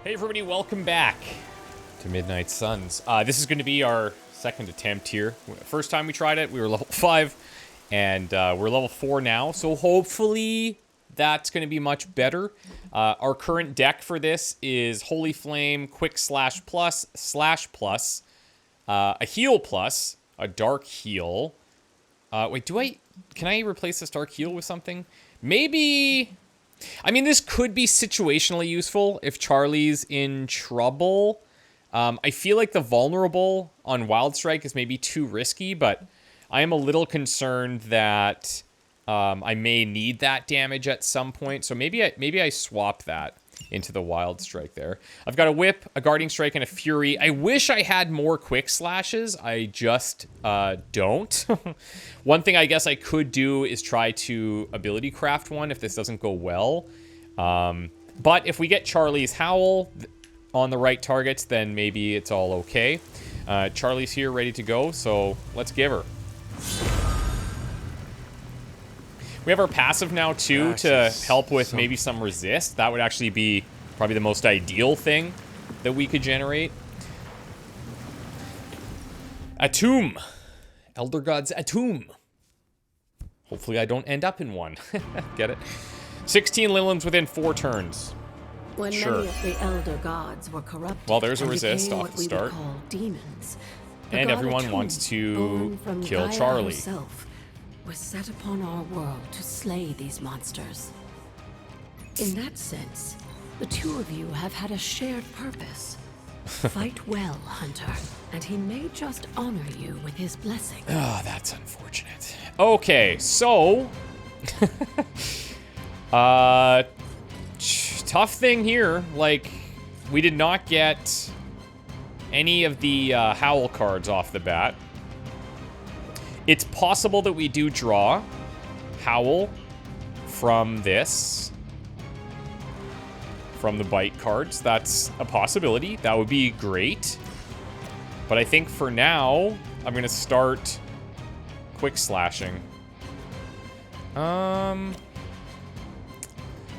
Hey everybody, welcome back to Midnight Suns. This is going to be our second attempt here. First time we tried it, we were level 5, and we're level 4 now, so hopefully that's going to be much better. Our current deck for this is Holy Flame, Quick Slash Plus, Slash Plus, a Heal Plus, a Dark Heal. Wait, can I replace this Dark Heal with something? Maybe... I mean, this could be situationally useful if Charlie's in trouble. I feel like the vulnerable on Wild Strike is maybe too risky, but I am a little concerned that I may need that damage at some point. So maybe I swap that into the Wild Strike there. I've got a Whip, a Guarding Strike, and a Fury. I wish I had more Quick Slashes. I just don't. One thing I guess I could do is try to Ability Craft one if this doesn't go well. But if we get Charlie's Howl on the right targets, then maybe it's all okay. Charlie's here ready to go, so let's give her. We have our passive now, too, to help with maybe some resist. That would actually be probably the most ideal thing that we could generate. ATUM. Elder Gods ATUM. Hopefully I don't end up in one. Get it? 16 Liliums within 4 turns. When many of the Elder Gods were corrupted, well, there's a resist off the start. Demons, and everyone wants to kill Charlie. Was set upon our world to slay these monsters. In that sense, the two of you have had a shared purpose. Fight well, Hunter, and he may just honor you with his blessing. Oh, that's unfortunate. Okay, so... tough thing here. Like, we did not get any of the Howl cards off the bat. It's possible that we do draw Howl from this. From the bite cards. That's a possibility. That would be great. But I think for now, I'm going to start Quick Slashing. I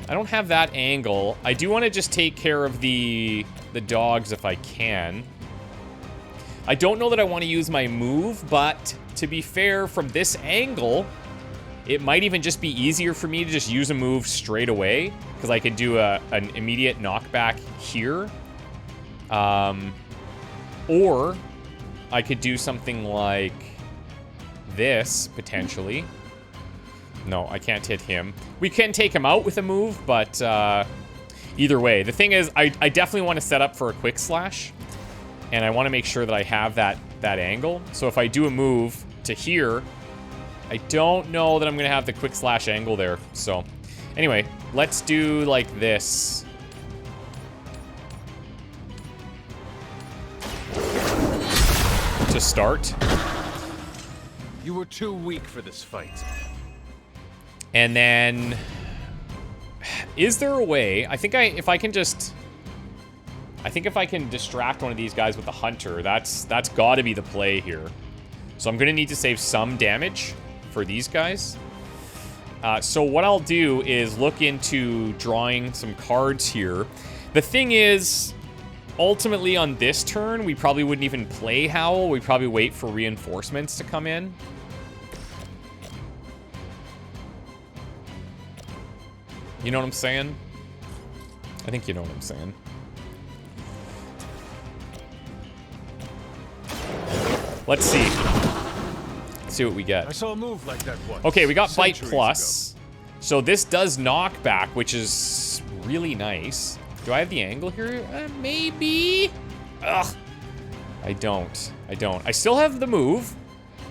don't have that angle. I do want to just take care of the dogs if I can. I don't know that I want to use my move, but... to be fair, from this angle, it might even just be easier for me to just use a move straight away, because I can do an immediate knockback here. Or I could do something like this, potentially. No, I can't hit him. We can take him out with a move, but either way. The thing is, I definitely want to set up for a Quick Slash, and I want to make sure that I have that angle. So if I do a move to here, I don't know that I'm going to have the Quick Slash angle there. So anyway, let's do like this. To start. You were too weak for this fight. And then, is there a way? I think if I can distract one of these guys with the Hunter, that's got to be the play here. So I'm going to need to save some damage for these guys. So what I'll do is look into drawing some cards here. The thing is, ultimately on this turn, we probably wouldn't even play Howl. We'd probably wait for reinforcements to come in. You know what I'm saying? I think you know what I'm saying. Let's see. Let's see what we get. I saw a move like that once. Okay, we got Bite Plus. So this does knockback, which is really nice. Do I have the angle here? Maybe. Ugh. I don't. I still have the move.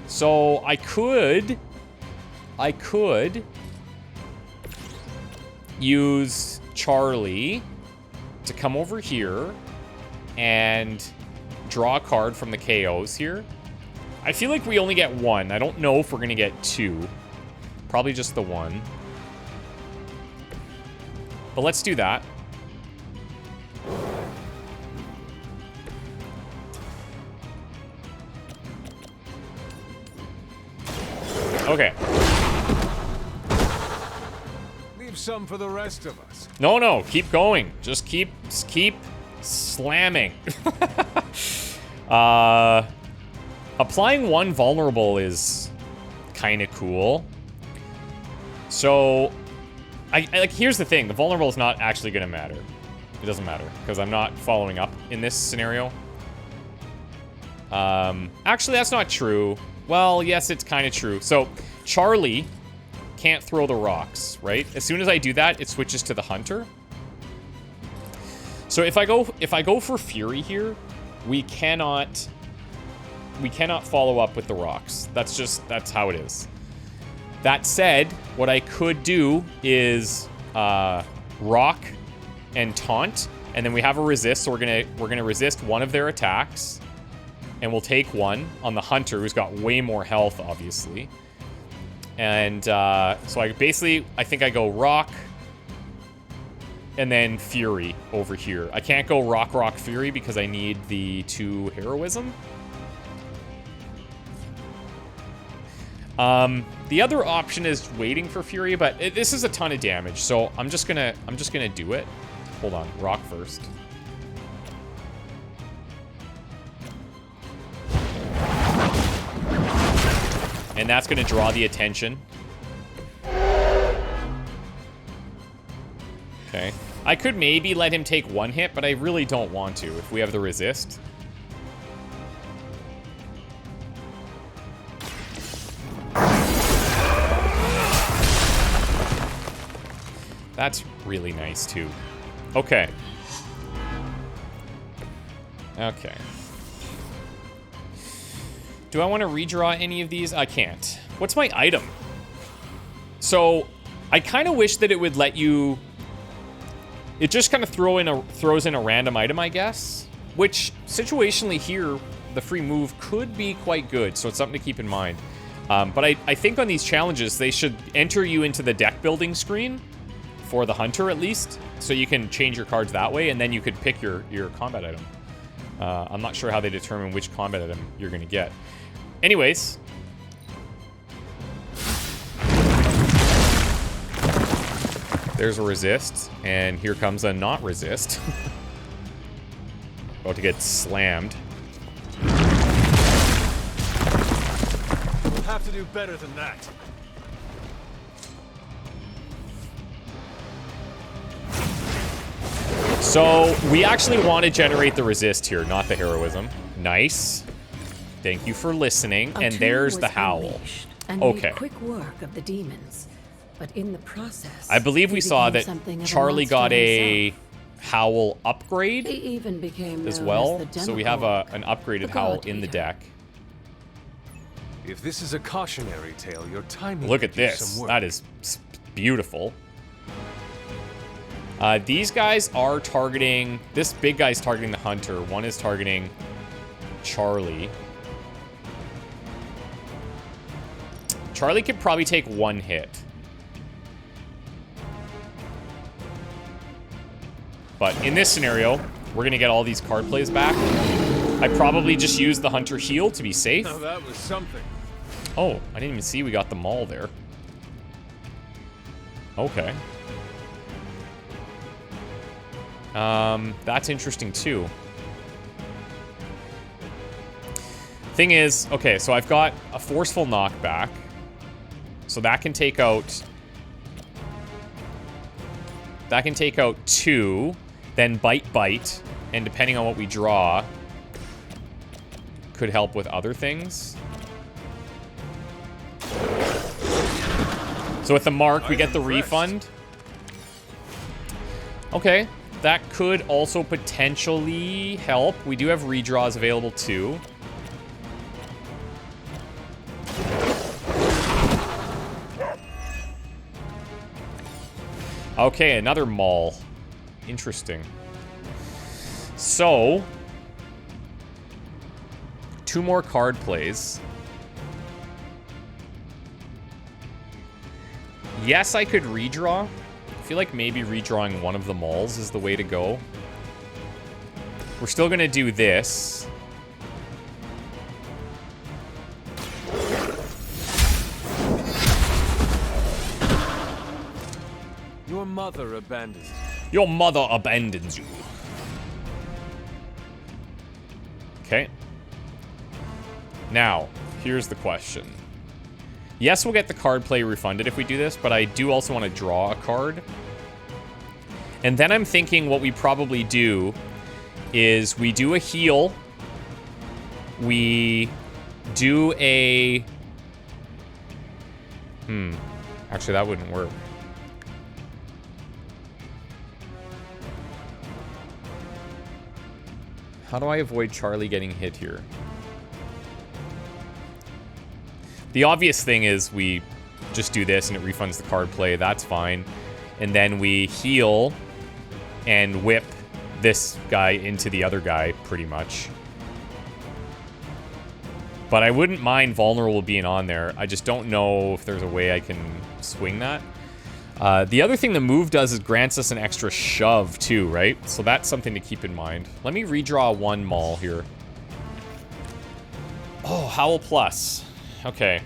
So I could use Charlie to come over here and draw a card from the KOs here. I feel like we only get 1. I don't know if we're going to get 2. Probably just the 1. But let's do that. Okay. Leave some for the rest of us. No, keep going. Just keep Slamming. Applying one vulnerable is kind of cool. So, I like, here's the thing. The vulnerable is not actually going to matter. It doesn't matter, because I'm not following up in this scenario. Actually, that's not true. Well, yes, it's kind of true. So, Charlie can't throw the rocks, right? As soon as I do that, it switches to the hunter. So if I go for Fury here, we cannot follow up with the rocks. That's how it is. That said, what I could do is rock and taunt, and then we have a resist, so we're gonna resist one of their attacks, and we'll take one on the hunter, who's got way more health, obviously. And so I think I go rock and then Fury over here. I can't go rock, Fury because I need the 2 heroism. The other option is waiting for Fury, but this is a ton of damage, so I'm just gonna do it. Hold on, rock first. And that's gonna draw the attention. Okay. I could maybe let him take 1 hit, but I really don't want to if we have the resist. That's really nice, too. Okay. Okay. Do I want to redraw any of these? I can't. What's my item? So, I kind of wish that it would let you... It just kind of throws in a random item, I guess. Which, situationally here, the free move could be quite good, so it's something to keep in mind. But I think on these challenges, they should enter you into the deck building screen, for the hunter at least, so you can change your cards that way, and then you could pick your combat item. I'm not sure how they determine which combat item you're going to get. Anyways. There's a resist, and here comes a not resist. About to get slammed. We'll have to do better than that. So, we actually want to generate the resist here, not the heroism. Nice. Thank you for listening. And there's the howl. Okay. Made quick work of the demons, but in the process, I believe we saw that Charlie got a howl upgrade he even became as known well. as the So we have an upgraded The howl God in the Eater. deck. If this is a cautionary tale, your timing Look could at use this. some work. That is beautiful. These guys are targeting... This big guy's targeting the hunter. One is targeting Charlie. Charlie could probably take 1 hit. But in this scenario, we're going to get all these card plays back. I probably just used the hunter heal to be safe. Now that was something. Oh, I didn't even see we got the maul there. Okay. That's interesting too. Thing is, okay, so I've got a forceful knockback. So that can take out... That can take out 2. Then bite, and depending on what we draw, could help with other things. So with the mark, we get the refund. Okay, that could also potentially help. We do have redraws available too. Okay, another maul. Interesting. So, 2 more card plays. Yes, I could redraw. I feel like maybe redrawing one of the mauls is the way to go. We're still gonna do this. Your mother abandons you. Your mother abandons you. Okay. Now, here's the question. Yes, we'll get the card play refunded if we do this, but I do also want to draw a card. And then I'm thinking what we probably do is we do a heal. We do a... Actually, that wouldn't work. How do I avoid Charlie getting hit here? The obvious thing is we just do this and it refunds the card play. That's fine. And then we heal and whip this guy into the other guy, pretty much. But I wouldn't mind vulnerable being on there. I just don't know if there's a way I can swing that. The other thing the move does is grants us an extra shove too, right? So that's something to keep in mind. Let me redraw one Maul here. Oh, Howl Plus. Okay.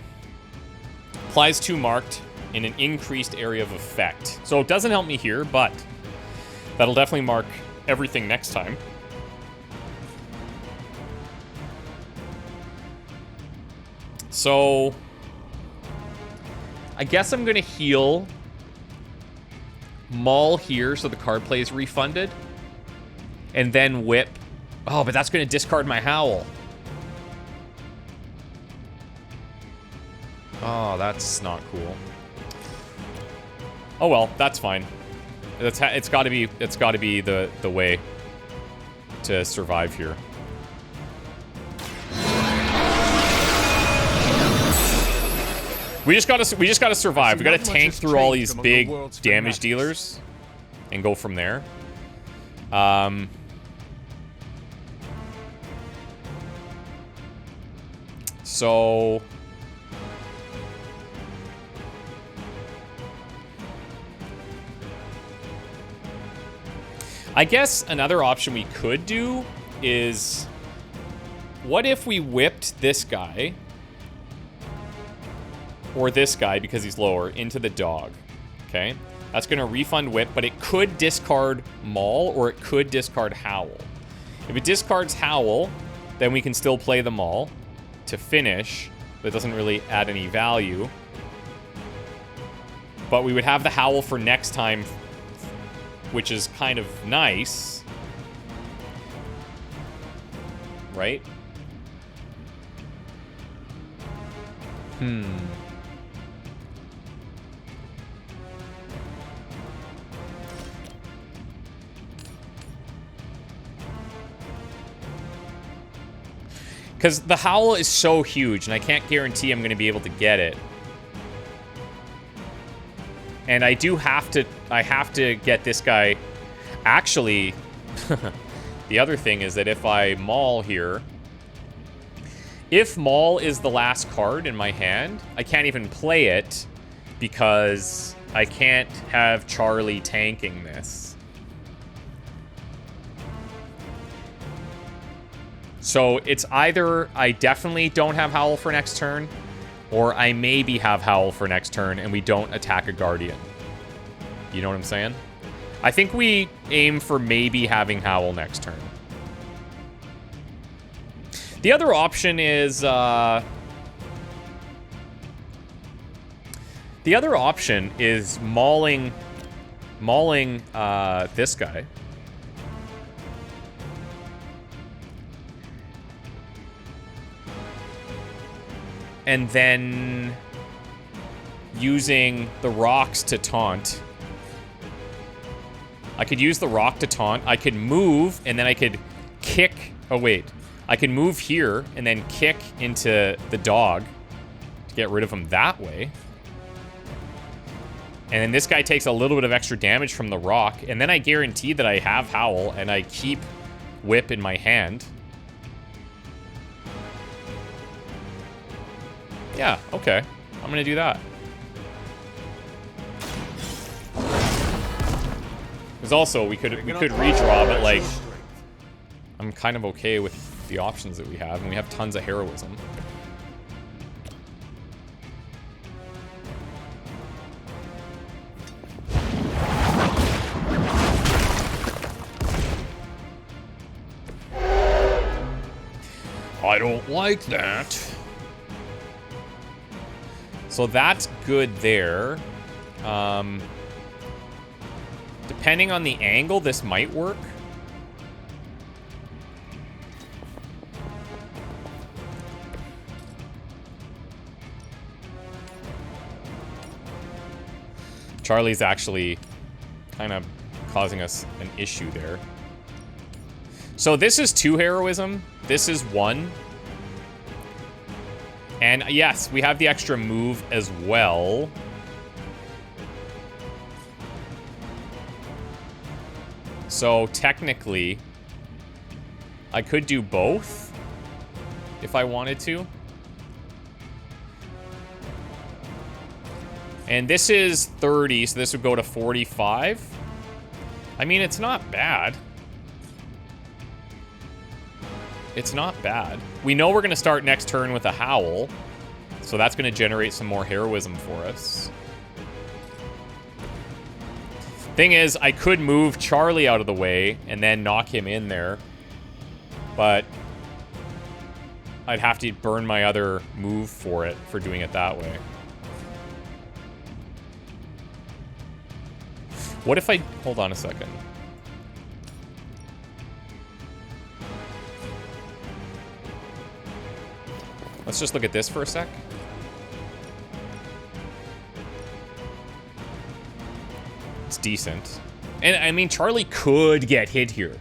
Applies 2 marked in an increased area of effect. So it doesn't help me here, but that'll definitely mark everything next time. So I guess I'm gonna heal Maul here so the card play is refunded. And then whip. Oh, but that's gonna discard my Howl. Oh, that's not cool. Oh well, that's fine. It's got to be the way to survive here. We just gotta survive. We gotta tank through all these big damage dealers and go from there. So I guess another option we could do is, what if we whipped this guy, or this guy because he's lower, into the dog, okay? That's gonna refund whip, but it could discard Maul, or it could discard Howl. If it discards Howl, then we can still play the Maul to finish, but it doesn't really add any value. But we would have the Howl for next time, which is kind of nice. Right? Because the Howl is so huge, and I can't guarantee I'm going to be able to get it. And I have to get this guy. Actually, the other thing is that if I Maul here, if Maul is the last card in my hand, I can't even play it because I can't have Charlie tanking this. So it's either I definitely don't have Howl for next turn, or I maybe have Howl for next turn and we don't attack a Guardian. You know what I'm saying? I think we aim for maybe having Howl next turn. The other option is... mauling this guy. And then using the rocks to taunt. I could use the rock to taunt. I could move, and then I could kick... Oh, wait. I can move here, and then kick into the dog to get rid of him that way. And then this guy takes a little bit of extra damage from the rock, and then I guarantee that I have Howl, and I keep Whip in my hand. Yeah, okay. I'm gonna do that. Because also, we could redraw, but like, I'm kind of okay with the options that we have, and we have tons of heroism. I don't like that. So that's good there. Depending on the angle, this might work. Charlie's actually kind of causing us an issue there. So this is 2 heroism. This is 1. And yes, we have the extra move as well. So technically, I could do both if I wanted to. And this is 30, so this would go to 45. I mean, it's not bad. It's not bad. We know we're going to start next turn with a Howl, so that's going to generate some more heroism for us. Thing is, I could move Charlie out of the way and then knock him in there, but I'd have to burn my other move for it, for doing it that way. What if I... Hold on a second. Let's just look at this for a sec. It's decent. And, I mean, Charlie could get hit here.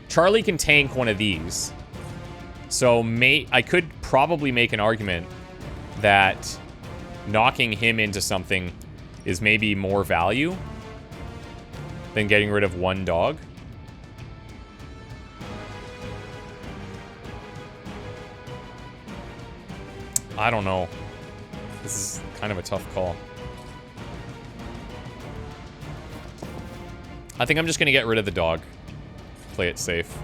Charlie can tank one of these. So, I could probably make an argument that knocking him into something is maybe more value than getting rid of one dog. I don't know. This is kind of a tough call. I think I'm just going to get rid of the dog. Play it safe.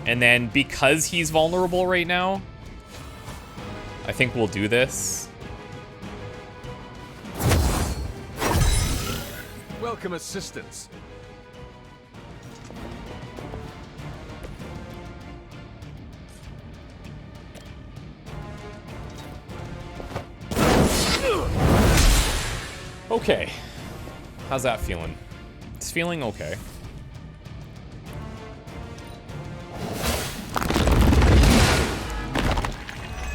And then, because he's vulnerable right now, I think we'll do this. Welcome assistance. Okay. How's that feeling? It's feeling okay.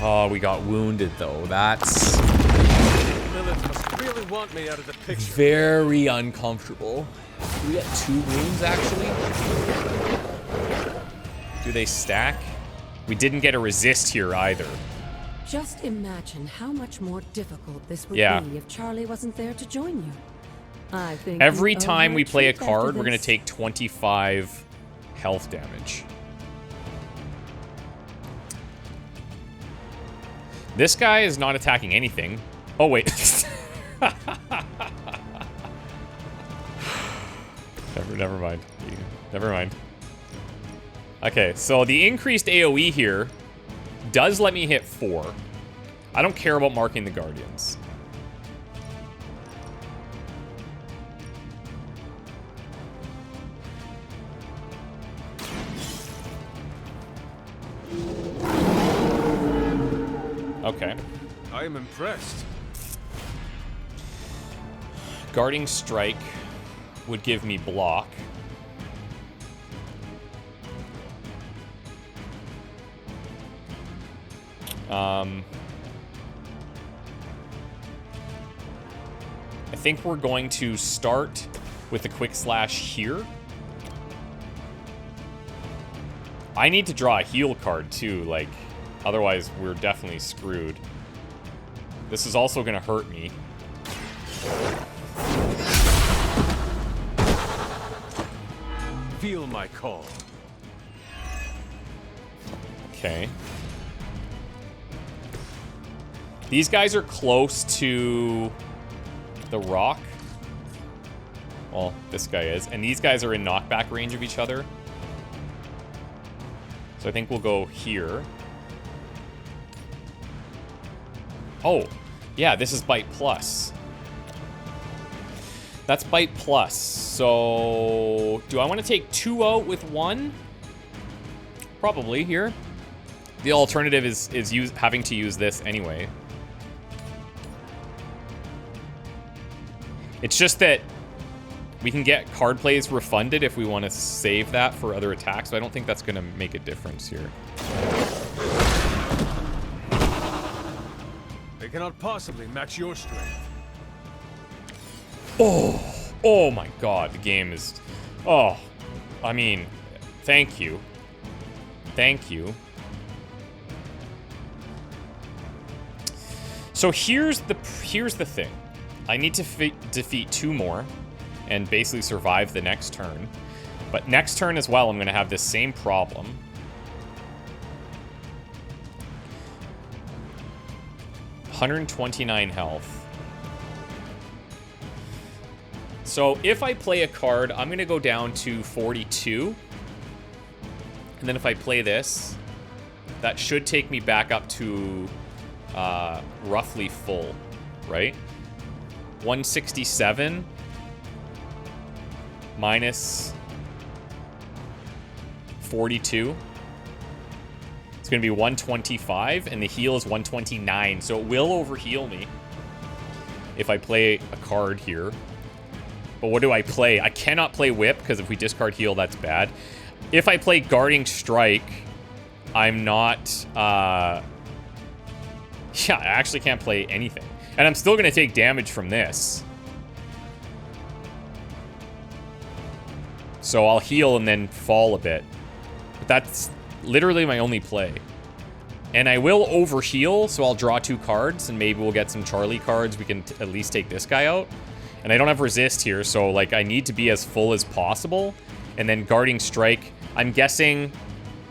Oh, we got wounded though. That's Lilith must really want me out of the picture. very uncomfortable. Do we get 2 wounds actually? Do they stack? We didn't get a resist here either. Just imagine how much more difficult this would be if Charlie wasn't there to join you. I think every time we play a card, we're going to take 25 health damage. This guy is not attacking anything. Oh, wait. Never mind. Never mind. Okay, so the increased AoE here does let me hit 4. I don't care about marking the Guardians. Okay. I am impressed. Guarding Strike would give me block. I think we're going to start with a quick slash here. I need to draw a heal card too, like, otherwise we're definitely screwed. This is also gonna hurt me. Feel my call. Okay. These guys are close to the rock. Well, this guy is. And these guys are in knockback range of each other. So I think we'll go here. Oh, yeah, this is bite plus. That's bite plus. So do I want to take 2 out with 1? Probably here. The alternative is having to use this anyway. It's just that we can get card plays refunded if we want to save that for other attacks, but I don't think that's going to make a difference here. They cannot possibly match your strength. Oh my god, the game is... Oh, I mean, thank you. Thank you. So here's the thing. I need to defeat 2 more and basically survive the next turn. But next turn as well, I'm going to have this same problem. $129 health. So if I play a card, I'm going to go down to 42. And then if I play this, that should take me back up to roughly full, right? 167 minus 42. It's going to be 125, and the heal is 129. So it will overheal me if I play a card here. But what do I play? I cannot play Whip, because if we discard heal, that's bad. If I play Guarding Strike, I'm not... yeah, I actually can't play anything. And I'm still going to take damage from this. So I'll heal and then fall a bit. But that's literally my only play. And I will overheal, so I'll draw 2 cards, and maybe we'll get some Charlie cards. We can at least take this guy out. And I don't have resist here, so like I need to be as full as possible. And then Guarding Strike, I'm guessing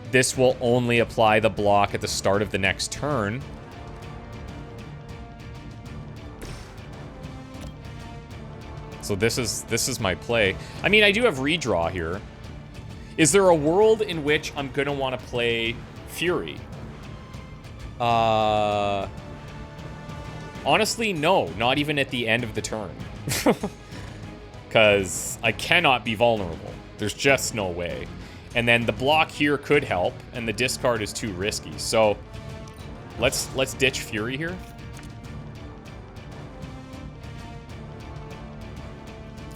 this will only apply the block at the start of the next turn. So this is my play. I mean, I do have redraw here. Is there a world in which I'm gonna want to play Fury? Honestly, no. Not even at the end of the turn. Because I cannot be vulnerable. There's just no way. And then the block here could help, and the discard is too risky. So let's ditch Fury here.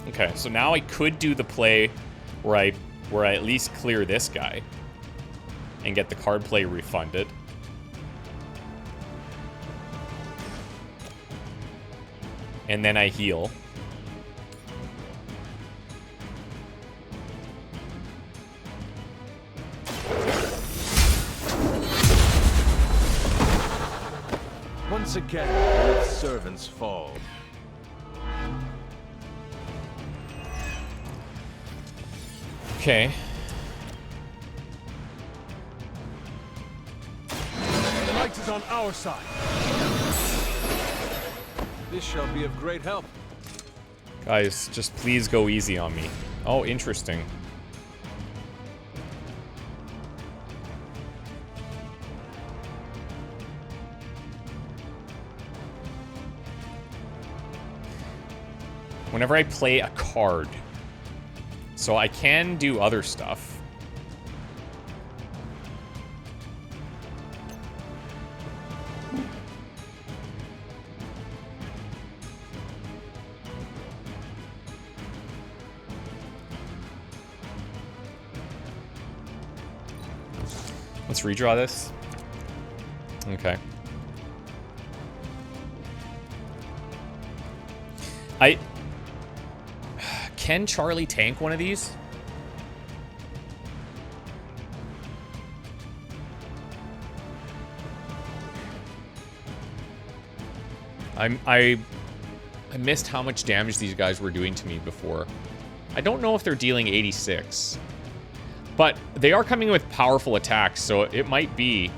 Okay, so now I could do the play where I at least clear this guy and get the card play refunded. And then I heal. Once again, both servants fall. Okay. The light is on our side. This shall be of great help. Guys, just please go easy on me. Oh, interesting. Whenever I play a card, so I can do other stuff. Let's redraw this. Okay. Can Charlie tank one of these? I missed how much damage these guys were doing to me before. I don't know if they're dealing 86. But they are coming with powerful attacks, so it might be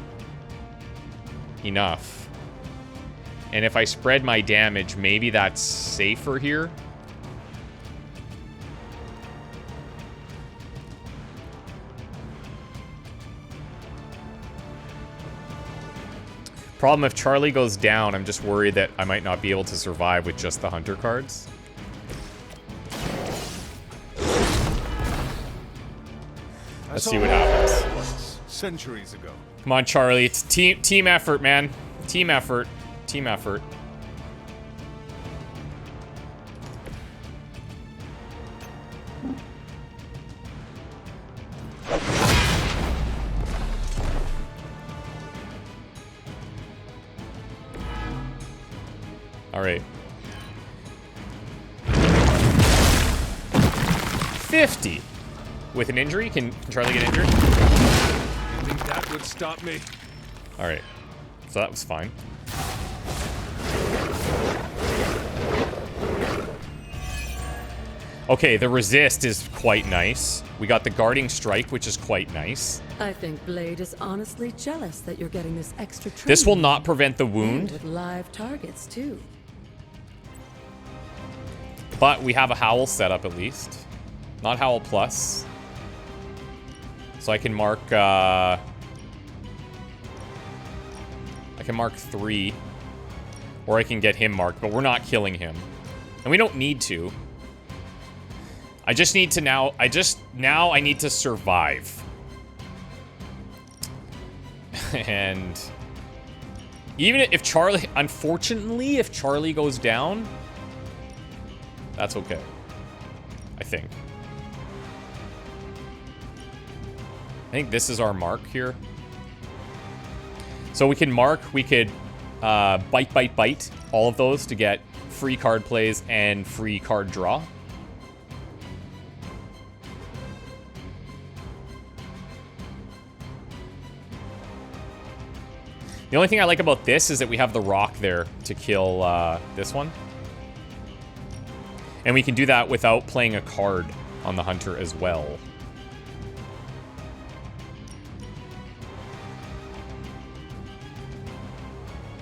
enough. And if I spread my damage, maybe that's safer here. Problem, if Charlie goes down, I'm just worried that I might not be able to survive with just the Hunter cards. Let's see what happens. Centuries ago. Come on, Charlie. It's team effort, man. Team effort. Team effort. All right. 50. With an injury? Can Charlie get injured? You think that would stop me? All right. So that was fine. Okay, the resist is quite nice. We got the guarding strike, which is quite nice. I think Blade is honestly jealous that you're getting this extra training. This will not prevent the wound. With live targets, too. But we have a Howl set up at least. Not Howl Plus. So I can mark, I can mark 3. Or I can get him marked, but we're not killing him. And we don't need to. I just need to now, I need to survive. And even if Charlie, unfortunately, if Charlie goes down, that's okay. I think. I think this is our mark here. So we can mark, we could bite, all of those to get free card plays and free card draw. The only thing I like about this is that we have the rock there to kill this one. And we can do that without playing a card on the hunter as well.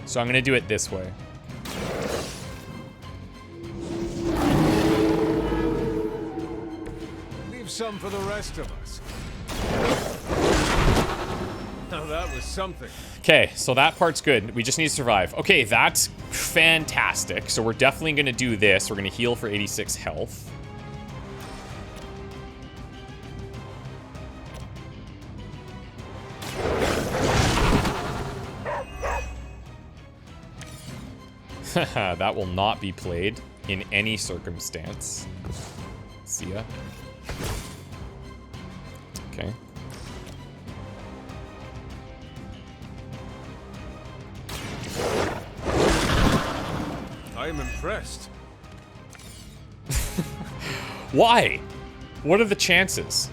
So I'm going to do it this way. Leave some for the rest of us. Now that was something. Okay, so that part's good. We just need to survive. Okay, that's fantastic. So we're definitely going to do this. We're going to heal for 86 health. That will not be played in any circumstance. See ya. Okay. I am impressed. Why? What are the chances?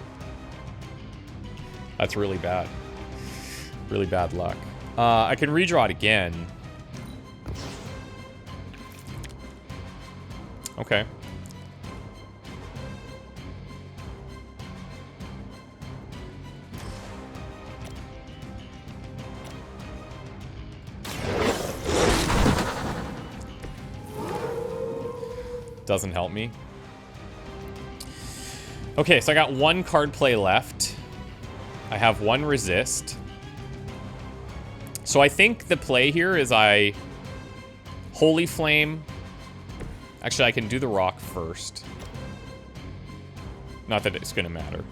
That's really bad. Really bad luck. I can redraw it again. Okay. Doesn't help me. Okay, so I got one card play left. I have one resist. So I think the play here is I Holy Flame. Actually, I can do the rock first. Not that it's gonna matter.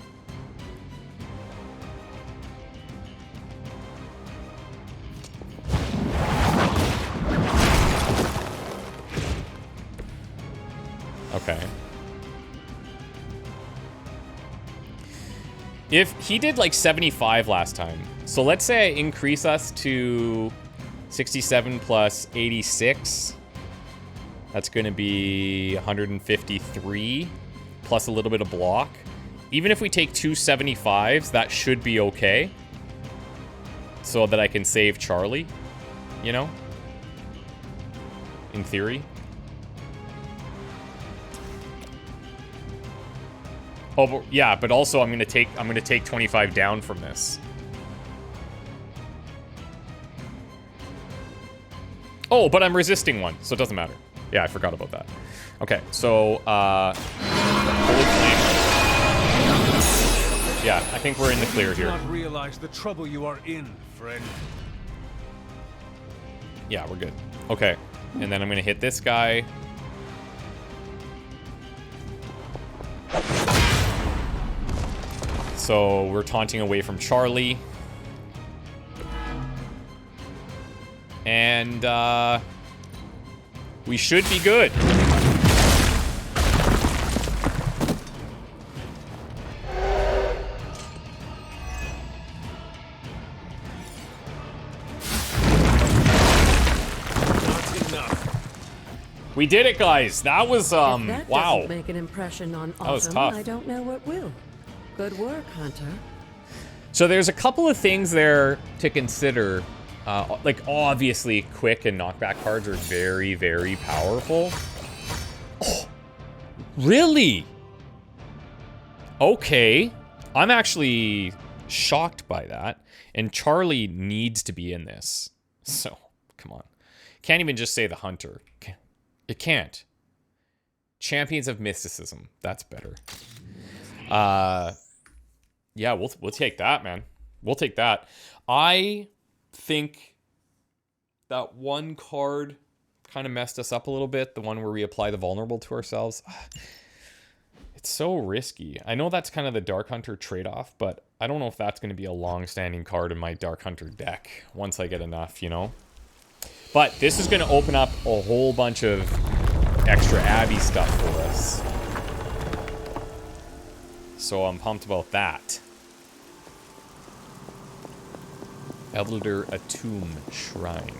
Okay. If he did like 75 last time, so let's say I increase us to 67 plus 86. That's going to be 153 plus a little bit of block. Even if we take 2 75s, that should be okay. So that I can save Charlie, you know? In theory. Oh, but, yeah, but also I'm gonna take 25 down from this. Oh, but I'm resisting one, so it doesn't matter. Yeah, I forgot about that. Okay, so Holy Flame. Yeah, I think we're in the clear here. You do not realize the trouble you are in, friend. Yeah, we're good. Okay, and then I'm gonna hit this guy. So we're taunting away from Charlie. And we should be good. We did it, guys. That was If that wow. doesn't make an impression on That was Autumn, tough. I don't know what will. Good work, Hunter. So there's a couple of things there to consider. Like, obviously, quick and knockback cards are very, very powerful. Oh, really? Okay. I'm actually shocked by that. And Charlie needs to be in this. So, come on. Can't even just say the Hunter. It can't. Champions of Mysticism. That's better. Yeah, we'll take that, man. We'll take that. I think that one card kind of messed us up a little bit. The one where we apply the vulnerable to ourselves. It's so risky. I know that's kind of the Dark Hunter trade-off, but I don't know if that's going to be a long-standing card in my Dark Hunter deck once I get enough, you know? But this is going to open up a whole bunch of extra Abbey stuff for us. So I'm pumped about that. Elder ATUM Shrine.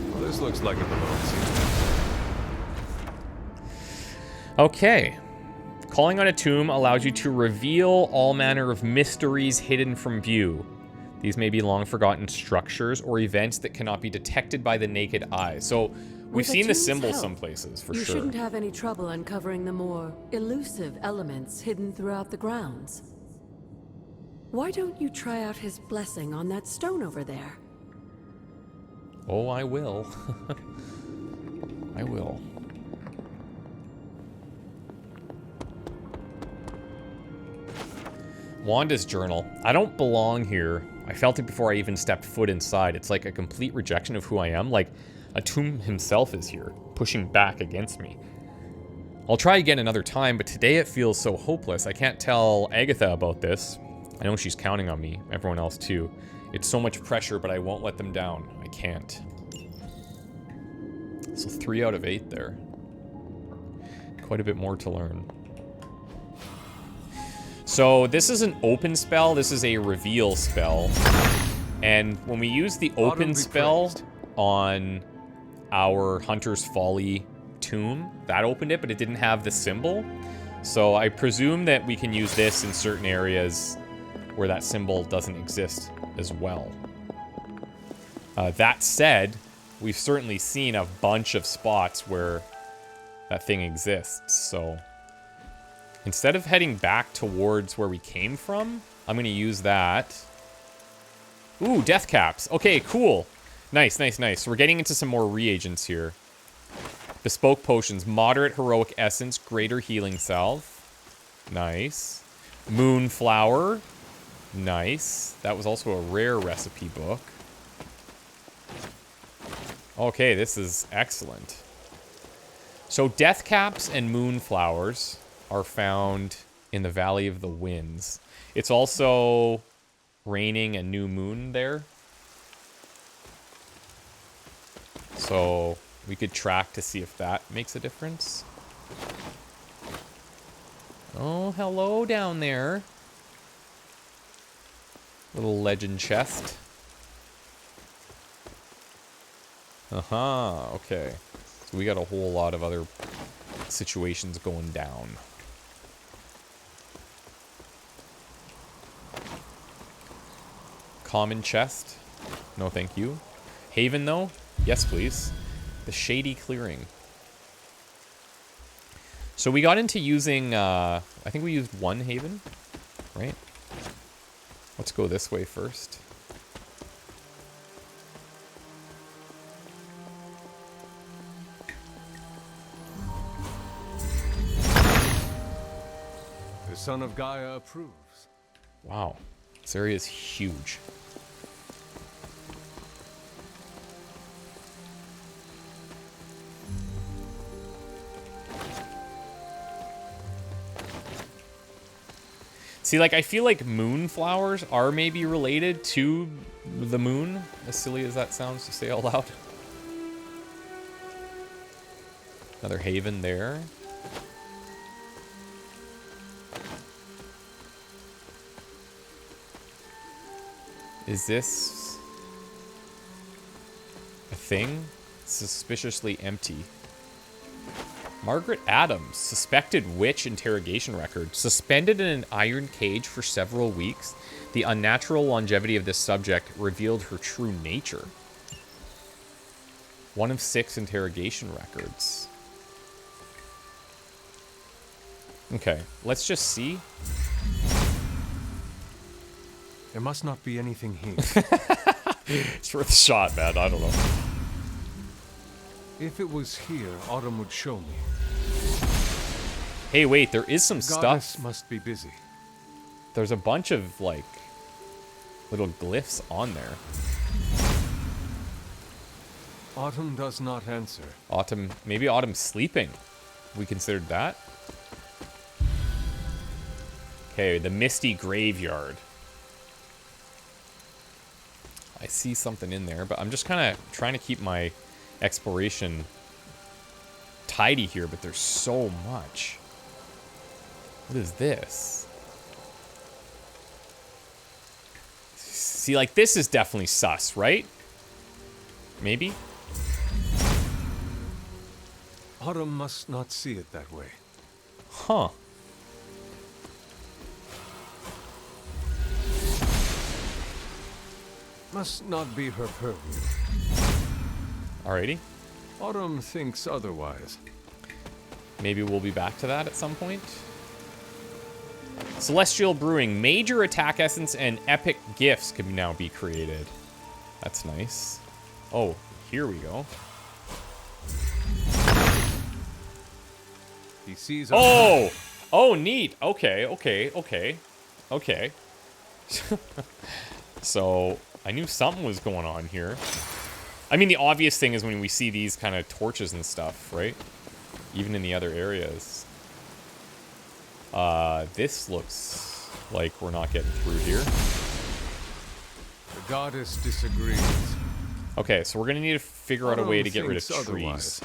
Well, this looks like it belongs here. Okay. Calling on a tomb allows you to reveal all manner of mysteries hidden from view. These may be long-forgotten structures or events that cannot be detected by the naked eye. So, we've seen the symbol some places, for sure. You shouldn't have any trouble uncovering the more elusive elements hidden throughout the grounds. Why don't you try out his blessing on that stone over there? Oh, I will. I will. Wanda's journal. I don't belong here. I felt it before I even stepped foot inside. It's like a complete rejection of who I am. Like, ATUM himself is here, pushing back against me. I'll try again another time, but today it feels so hopeless. I can't tell Agatha about this. I know she's counting on me. Everyone else, too. It's so much pressure, but I won't let them down. I can't. So 3 out of 8 there. Quite a bit more to learn. So this is an open spell. This is a reveal spell. And when we use the open spell on our Hunter's Folly tomb, that opened it, but it didn't have the symbol. So I presume that we can use this in certain areas where that symbol doesn't exist as well. That said, we've certainly seen a bunch of spots where that thing exists, so instead of heading back towards where we came from, I'm going to use that. Ooh, death caps. Okay, cool. Nice, nice, nice. So we're getting into some more reagents here. Bespoke potions. Moderate heroic essence. Greater healing salve. Nice. Moonflower. Nice. That was also a rare recipe book. Okay, this is excellent. So death caps and moonflowers are found in the Valley of the Winds. It's also raining a new moon there. So we could track to see if that makes a difference. Oh, hello down there. Little legend chest. Aha, okay. So we got a whole lot of other situations going down. Common chest. No, thank you. Haven, though? Yes, please. The Shady Clearing. So we got into using, I think we used one Haven, right? Let's go this way first. The son of Gaia approves. Wow. This area is huge. See, like, I feel like moonflowers are maybe related to the moon, as silly as that sounds to say out loud. Another haven there. Is this a thing? Suspiciously empty. Margaret Adams, suspected witch interrogation record. Suspended in an iron cage for several weeks, the unnatural longevity of this subject revealed her true nature. 1 of 6 interrogation records. Okay, let's just see. There must not be anything here. It's worth a shot, man. I don't know. If it was here, Autumn would show me. Hey, wait, there is some Goddess stuff. must be busy. There's a bunch of, like, little glyphs on there. Autumn does not answer. Autumn, maybe Autumn's sleeping. We considered that. Okay, the Misty Graveyard. I see something in there, but I'm just kind of trying to keep my exploration tidy here, but there's so much. What is this? See, like, this is definitely sus, right? Maybe? Autumn must not see it that way. Huh. Must not be her purview. Alrighty. Autumn thinks otherwise. Maybe we'll be back to that at some point. Celestial Brewing. Major attack essence and epic gifts can now be created. That's nice. Oh, here we go. He sees. Oh! Oh, neat. Okay, okay, okay. Okay. So, I knew something was going on here. I mean, the obvious thing is when we see these kind of torches and stuff, right? Even in the other areas. This looks like we're not getting through here. The goddess disagrees. Okay, so we're gonna need to figure out a way to get rid of thinks trees. otherwise.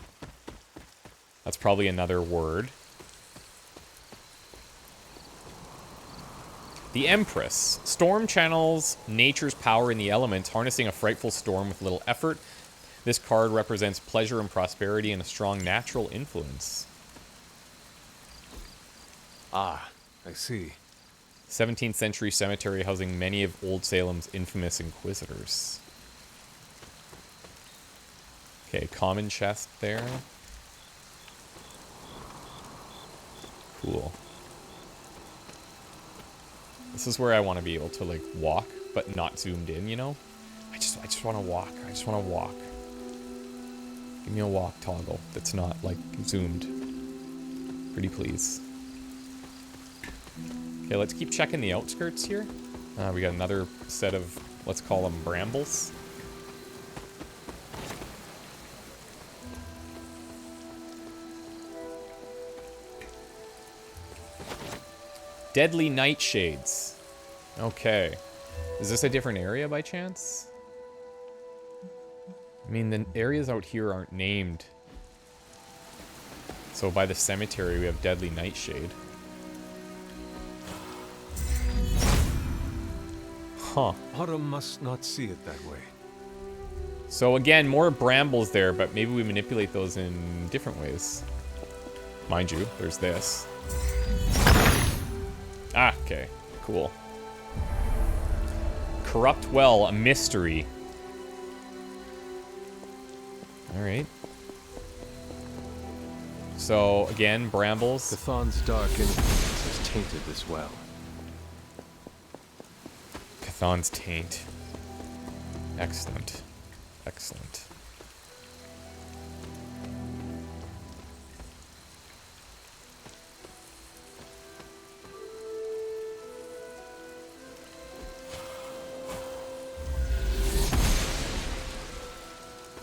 That's probably another word. The Empress. Storm channels nature's power in the elements, harnessing a frightful storm with little effort. This card represents pleasure and prosperity and a strong natural influence. Ah, I see. 17th century cemetery housing many of Old Salem's infamous inquisitors. Okay, common chest there. Cool. This is where I want to be able to, like, walk, but not zoomed in, you know? I just want to walk. I just want to walk. Give me a walk toggle that's not, like, zoomed. Pretty please. Okay, let's keep checking the outskirts here. We got another set of, let's call them brambles. Deadly nightshades. Okay. Is this a different area by chance? I mean, the areas out here aren't named. So by the cemetery, we have Deadly Nightshade. Huh. Autumn must not see it that way. So again, more brambles there, but maybe we manipulate those in different ways. Mind you, there's this. Ah, okay. Cool. Corrupt Well, a mystery. Alright. So, again, brambles. Chthon's dark influence has tainted this well. Chthon's taint. Excellent. Excellent.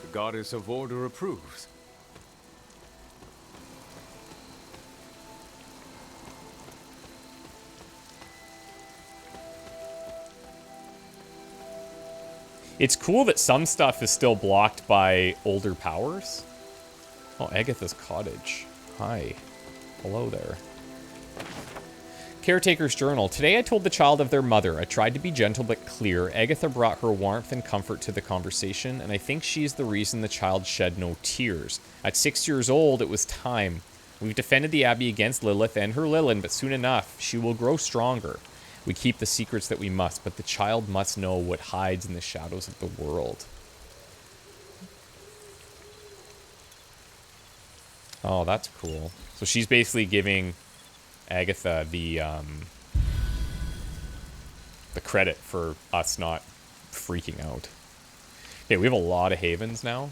The goddess of order approves. It's cool that some stuff is still blocked by older powers. Oh, Agatha's cottage. Hi. Hello there. Caretaker's journal. Today I told the child of their mother. I tried to be gentle but clear. Agatha brought her warmth and comfort to the conversation, and I think she's the reason the child shed no tears. At 6 years old, it was time. We've defended the Abbey against Lilith and her Lilin, but soon enough, she will grow stronger. We keep the secrets that we must, but the child must know what hides in the shadows of the world. Oh, that's cool. So she's basically giving Agatha the credit for us not freaking out. Okay, we have a lot of havens now.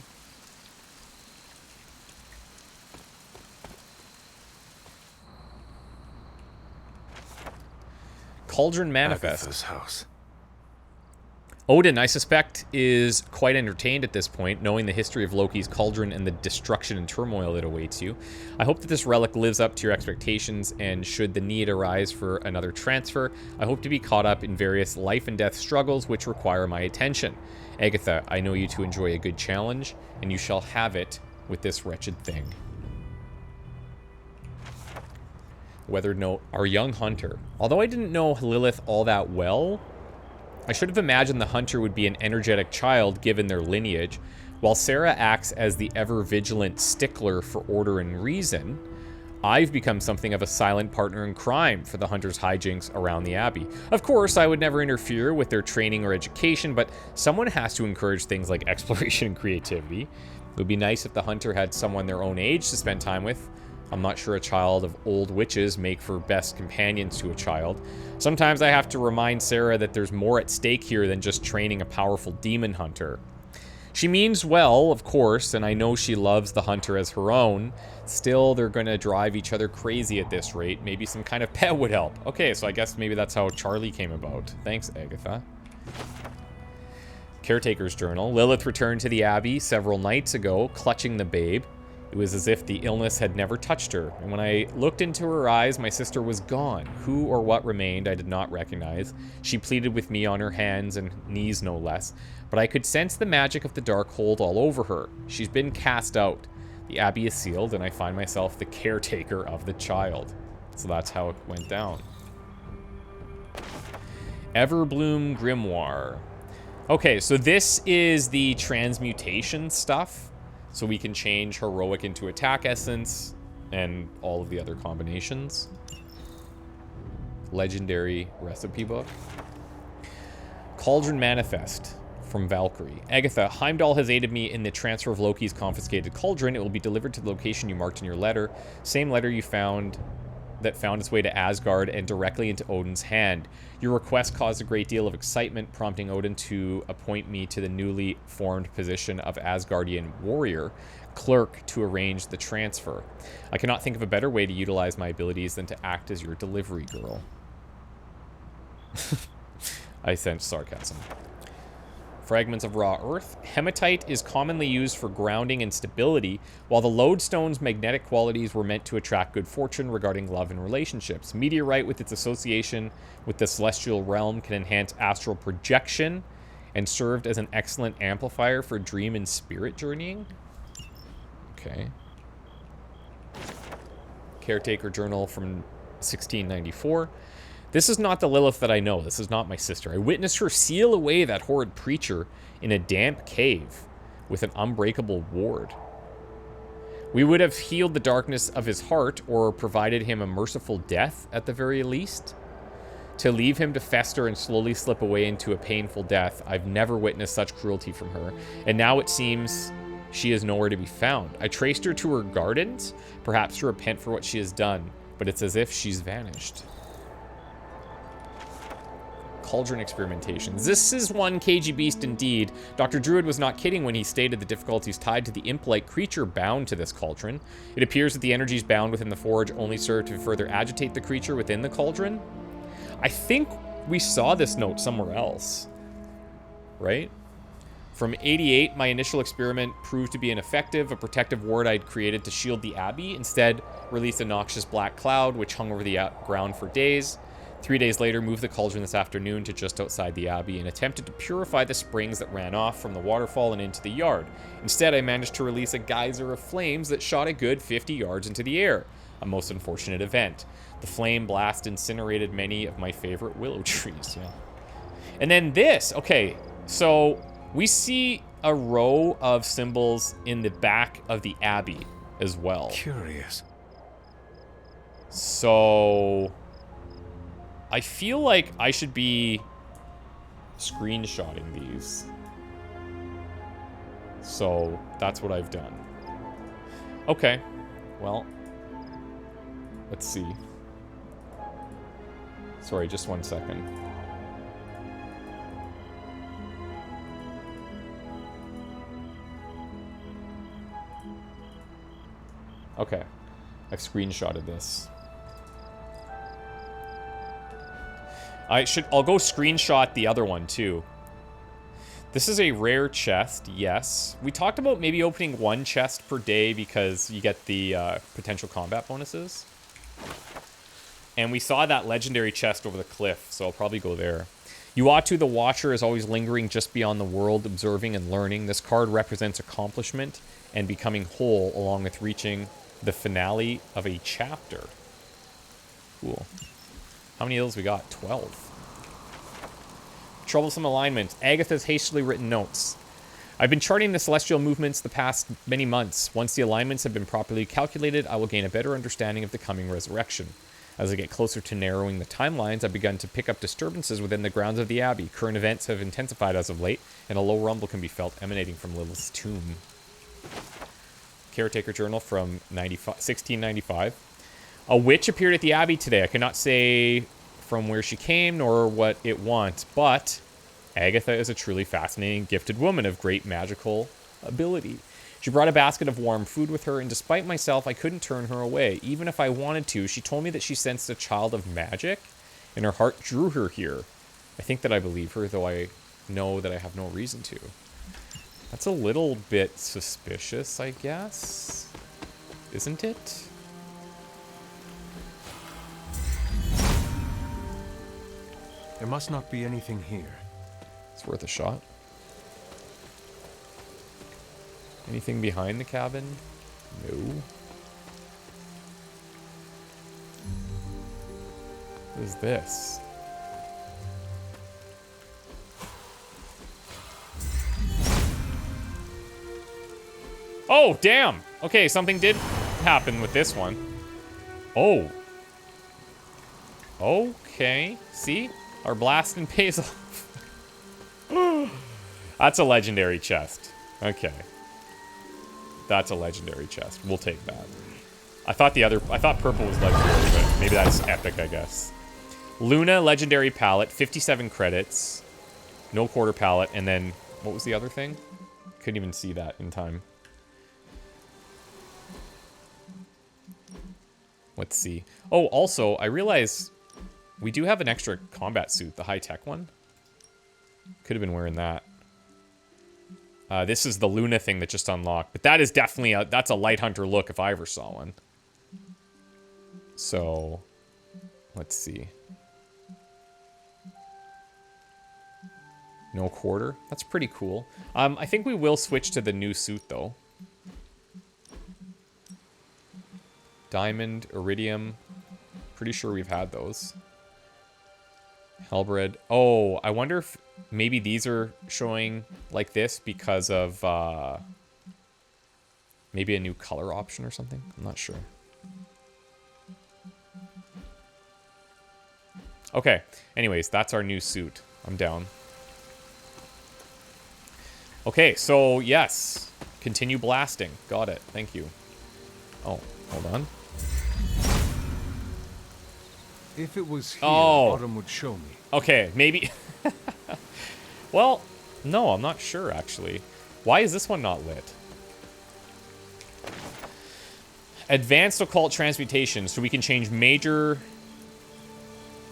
Cauldron Manifest. Agatha's house. Odin, I suspect, is quite entertained at this point, knowing the history of Loki's cauldron and the destruction and turmoil that awaits you. I hope that this relic lives up to your expectations, and should the need arise for another transfer, I hope to be caught up in various life and death struggles which require my attention. Agatha, I know you to enjoy a good challenge, and you shall have it with this wretched thing. Weathered note, our young hunter. Although I didn't know Lilith all that well, I should have imagined the hunter would be an energetic child given their lineage. While Sarah acts as the ever-vigilant stickler for order and reason, I've become something of a silent partner in crime for the hunter's hijinks around the Abbey. Of course, I would never interfere with their training or education, but someone has to encourage things like exploration and creativity. It would be nice if the hunter had someone their own age to spend time with. I'm not sure a child of old witches make for best companions to a child. Sometimes I have to remind Sarah that there's more at stake here than just training a powerful demon hunter. She means well, of course, and I know she loves the hunter as her own. Still, they're gonna drive each other crazy at this rate. Maybe some kind of pet would help. Okay, so I guess maybe that's how Charlie came about. Thanks, Agatha. Caretaker's journal. Lilith returned to the Abbey several nights ago, clutching the babe. It was as if the illness had never touched her, and when I looked into her eyes, my sister was gone. Who or what remained, I did not recognize. She pleaded with me on her hands and knees no less, but I could sense the magic of the Darkhold all over her. She's been cast out. The Abbey is sealed, and I find myself the caretaker of the child. So that's how it went down. Everbloom Grimoire. Okay, so this is the transmutation stuff. So we can change heroic into attack essence and all of the other combinations. Legendary recipe book. Cauldron Manifest from Valkyrie. Agatha, Heimdall has aided me in the transfer of Loki's confiscated cauldron. It will be delivered to the location you marked in your letter. Same letter you found that found its way to Asgard and directly into Odin's hand. Your request caused a great deal of excitement, prompting Odin to appoint me to the newly formed position of Asgardian warrior, clerk to arrange the transfer. I cannot think of a better way to utilize my abilities than to act as your delivery girl. I sense sarcasm. Fragments of raw earth. Hematite is commonly used for grounding and stability, while the lodestone's magnetic qualities were meant to attract good fortune regarding love and relationships. Meteorite, with its association with the celestial realm, can enhance astral projection and served as an excellent amplifier for dream and spirit journeying. Okay. Caretaker journal from 1694. This is not the Lilith that I know. This is not my sister. I witnessed her seal away that horrid preacher in a damp cave with an unbreakable ward. We would have healed the darkness of his heart or provided him a merciful death at the very least. To leave him to fester and slowly slip away into a painful death, I've never witnessed such cruelty from her, and now it seems she is nowhere to be found. I traced her to her gardens, perhaps to repent for what she has done, but it's as if she's vanished. Cauldron experimentations. This is one cagey beast indeed. Dr. Druid was not kidding when he stated the difficulties tied to the imp-like creature bound to this cauldron. It appears that the energies bound within the forge only serve to further agitate the creature within the cauldron. I think we saw this note somewhere else, right? From 88, my initial experiment proved to be ineffective. A protective ward I'd created to shield the Abbey instead released a noxious black cloud which hung over the ground for days. 3 days later, moved the cauldron this afternoon to just outside the Abbey and attempted to purify the springs that ran off from the waterfall and into the yard. Instead, I managed to release a geyser of flames that shot a good 50 yards into the air. A most unfortunate event. The flame blast incinerated many of my favorite willow trees. Yeah. And then this. Okay, so we see a row of symbols in the back of the Abbey as well. Curious. So I feel like I should be screenshotting these. So that's what I've done. Okay, well, let's see. Sorry, just 1 second. Okay, I've screenshotted this. I'll go screenshot the other one too. This is a rare chest, yes. We talked about maybe opening 1 chest per day because you get the potential combat bonuses. And we saw that legendary chest over the cliff, so I'll probably go there. Uatu the Watcher is always lingering just beyond the world, observing and learning. This card represents accomplishment and becoming whole, along with reaching the finale of a chapter. Cool. How many of those we got? 12. Troublesome alignment. Agatha's hastily written notes. I've been charting the celestial movements the past many months. Once the alignments have been properly calculated, I will gain a better understanding of the coming resurrection. As I get closer to narrowing the timelines, I've begun to pick up disturbances within the grounds of the Abbey. Current events have intensified as of late, and a low rumble can be felt emanating from Lilith's tomb. Caretaker journal from 1695. A witch appeared at the Abbey today. I cannot say from where she came nor what it wants, but Agatha is a truly fascinating, gifted woman of great magical ability. She brought a basket of warm food with her, and despite myself, I couldn't turn her away. Even if I wanted to, she told me that she sensed a child of magic, and her heart drew her here. I think that I believe her, though I know that I have no reason to. That's a little bit suspicious, I guess. Isn't it? There must not be anything here. It's worth a shot. Anything behind the cabin? No. What is this? Oh, damn! Okay, something did happen with this one. Oh. Okay. See? Our blasting pays off. That's a legendary chest. Okay. That's a legendary chest. We'll take that. I thought purple was legendary, but maybe that's epic, I guess. Luna, legendary palette, 57 credits. No quarter palette, and then, what was the other thing? Couldn't even see that in time. Let's see. Oh, also, I realize we do have an extra combat suit, the high-tech one. Could have been wearing that. This is the Luna thing that just unlocked. But that is definitely that's a Light Hunter look if I ever saw one. So, let's see. No quarter. That's pretty cool. I think we will switch to the new suit, though. Diamond, Iridium. Pretty sure we've had those. Hellbred. Oh, I wonder if maybe these are showing like this because of maybe a new color option or something. I'm not sure. Okay. Anyways, that's our new suit. I'm down. Okay, so yes. Continue blasting. Got it. Thank you. Oh, hold on. If it was here, Autumn would show me. Okay, maybe. Well, no, I'm not sure, actually. Why is this one not lit? Advanced Occult Transmutation. So we can change major...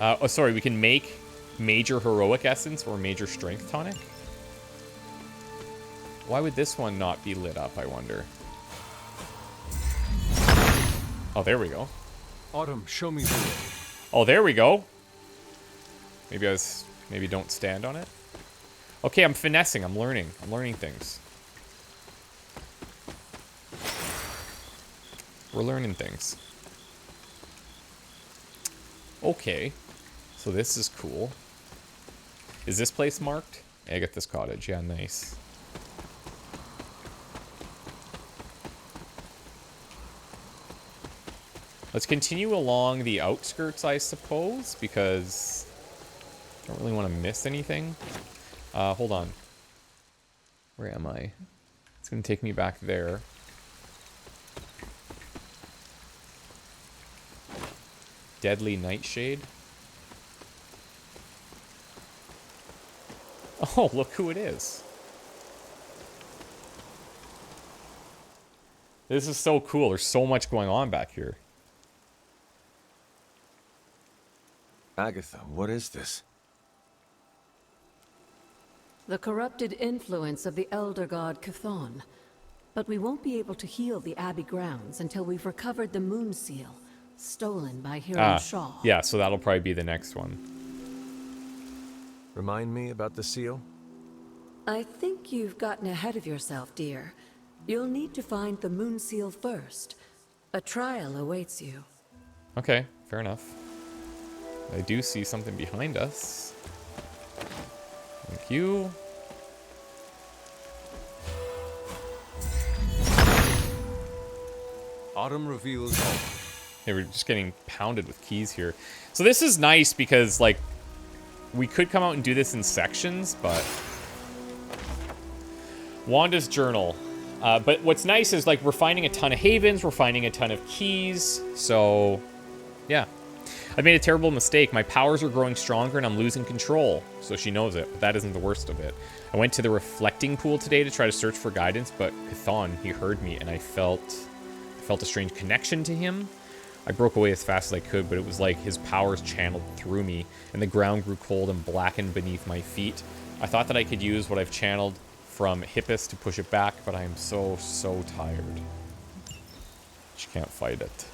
we can make major Heroic Essence or major Strength Tonic. Why would this one not be lit up, I wonder? Oh, there we go. Autumn, show me the way. Oh, there we go. Maybe don't stand on it. Okay, I'm finessing. I'm learning. I'm learning things. We're learning things. Okay. So this is cool. Is this place marked? Agatha's cottage. Yeah, nice. Let's continue along the outskirts, I suppose, because I don't really want to miss anything. Hold on. Where am I? It's going to take me back there. Deadly Nightshade. Oh, look who it is. This is so cool. There's so much going on back here. Agatha, what is this? The corrupted influence of the elder god Chthon. But we won't be able to heal the Abbey grounds until we've recovered the moon seal, stolen by Hiram Shaw. Yeah, so that'll probably be the next one. Remind me about the seal? I think you've gotten ahead of yourself, dear. You'll need to find the moon seal first. A trial awaits you. Okay, fair enough. I do see something behind us. Thank you. Autumn reveals all. Hey, we're just getting pounded with keys here. So this is nice because, like, we could come out and do this in sections, but... Wanda's journal. But what's nice is, like, we're finding a ton of havens, we're finding a ton of keys, so... Yeah. I made a terrible mistake. My powers are growing stronger and I'm losing control. So she knows it, but that isn't the worst of it. I went to the reflecting pool today to try to search for guidance, but Chthon, he heard me, and I felt a strange connection to him. I broke away as fast as I could, but it was like his powers channeled through me, and the ground grew cold and blackened beneath my feet. I thought that I could use what I've channeled from Hippus to push it back, but I am so tired. She can't fight it.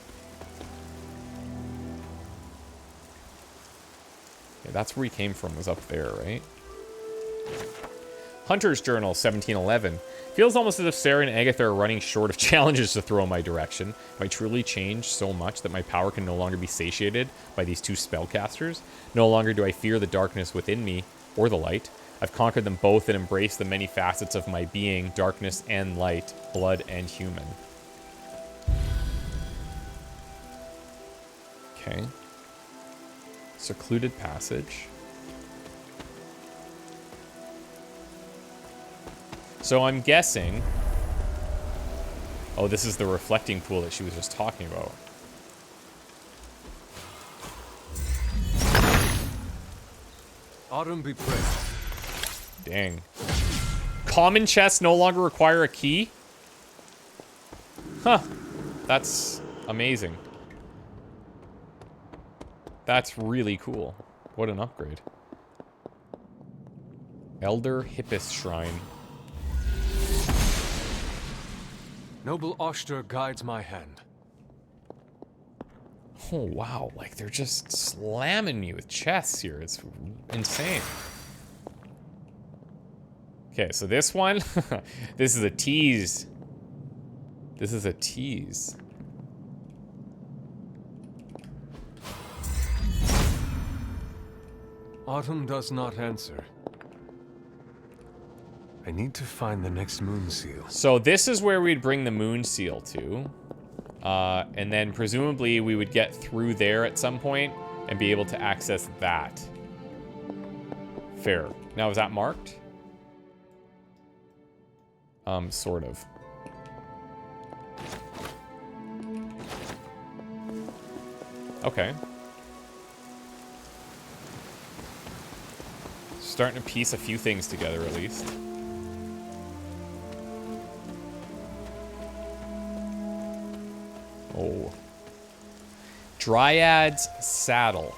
Okay, that's where he came from, was up there, right? Hunter's Journal, 1711. Feels almost as if Sarah and Agatha are running short of challenges to throw in my direction. Have I truly changed so much that my power can no longer be satiated by these two spellcasters? No longer do I fear the darkness within me, or the light. I've conquered them both and embraced the many facets of my being, darkness and light, blood and human. Okay. Secluded passage. So I'm guessing... Oh, this is the reflecting pool that she was just talking about. Autumn be praised. Dang. Common chests no longer require a key? Huh. That's amazing. That's really cool. What an upgrade. Elder Hippus Shrine. Noble Oster guides my hand. Oh, wow. Like, they're just slamming me with chests here. It's insane. Okay, so this one... this is a tease. This is a tease. Autumn does not answer. I need to find the next moon seal. So this is where we'd bring the moon seal to. And then presumably we would get through there at some point and be able to access that. Fair. Now, is that marked? Sort of. Okay. Starting to piece a few things together, at least. Oh. Dryad's Saddle.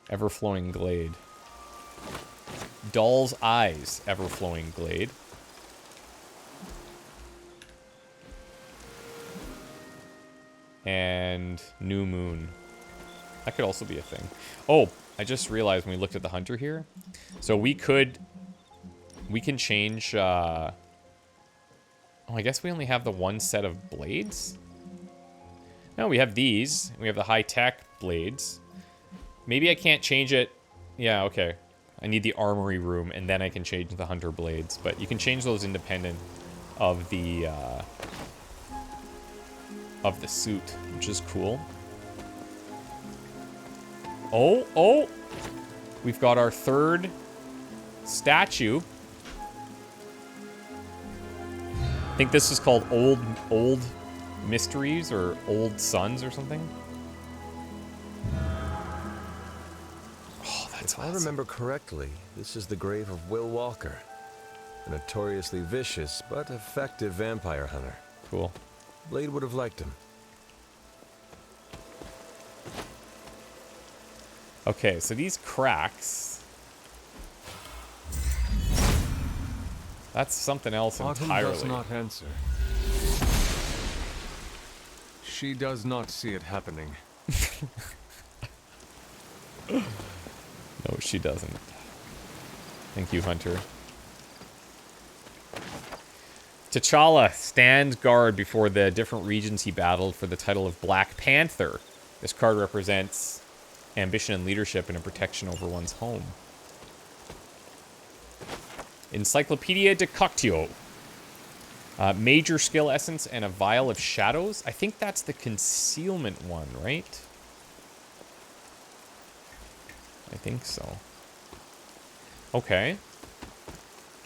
Ever-flowing glade. Doll's Eyes. Ever-flowing glade. And New Moon. That could also be a thing. Oh, I just realized when we looked at the hunter here. So we can change, oh, I guess we only have the one set of blades? No, we have these. We have the high-tech blades. Maybe I can't change it. Yeah, okay. I need the armory room, and then I can change the hunter blades. But you can change those independent of the suit, which is cool. Oh! We've got our third statue. I think this is called Old Mysteries or Old Sons or something. Oh, that's awesome. If I remember correctly, this is the grave of Will Walker, a notoriously vicious but effective vampire hunter. Cool. Blade would have liked him. Okay, so these cracks... That's something else entirely. Autumn does not answer. She does not see it happening. No, she doesn't. Thank you, Hunter. T'Challa, stand guard before the different regions he battled for the title of Black Panther. This card represents ambition and leadership and a protection over one's home. Encyclopedia de Cocteau. Major skill essence and a vial of shadows. I think that's the concealment one, right? I think so. Okay.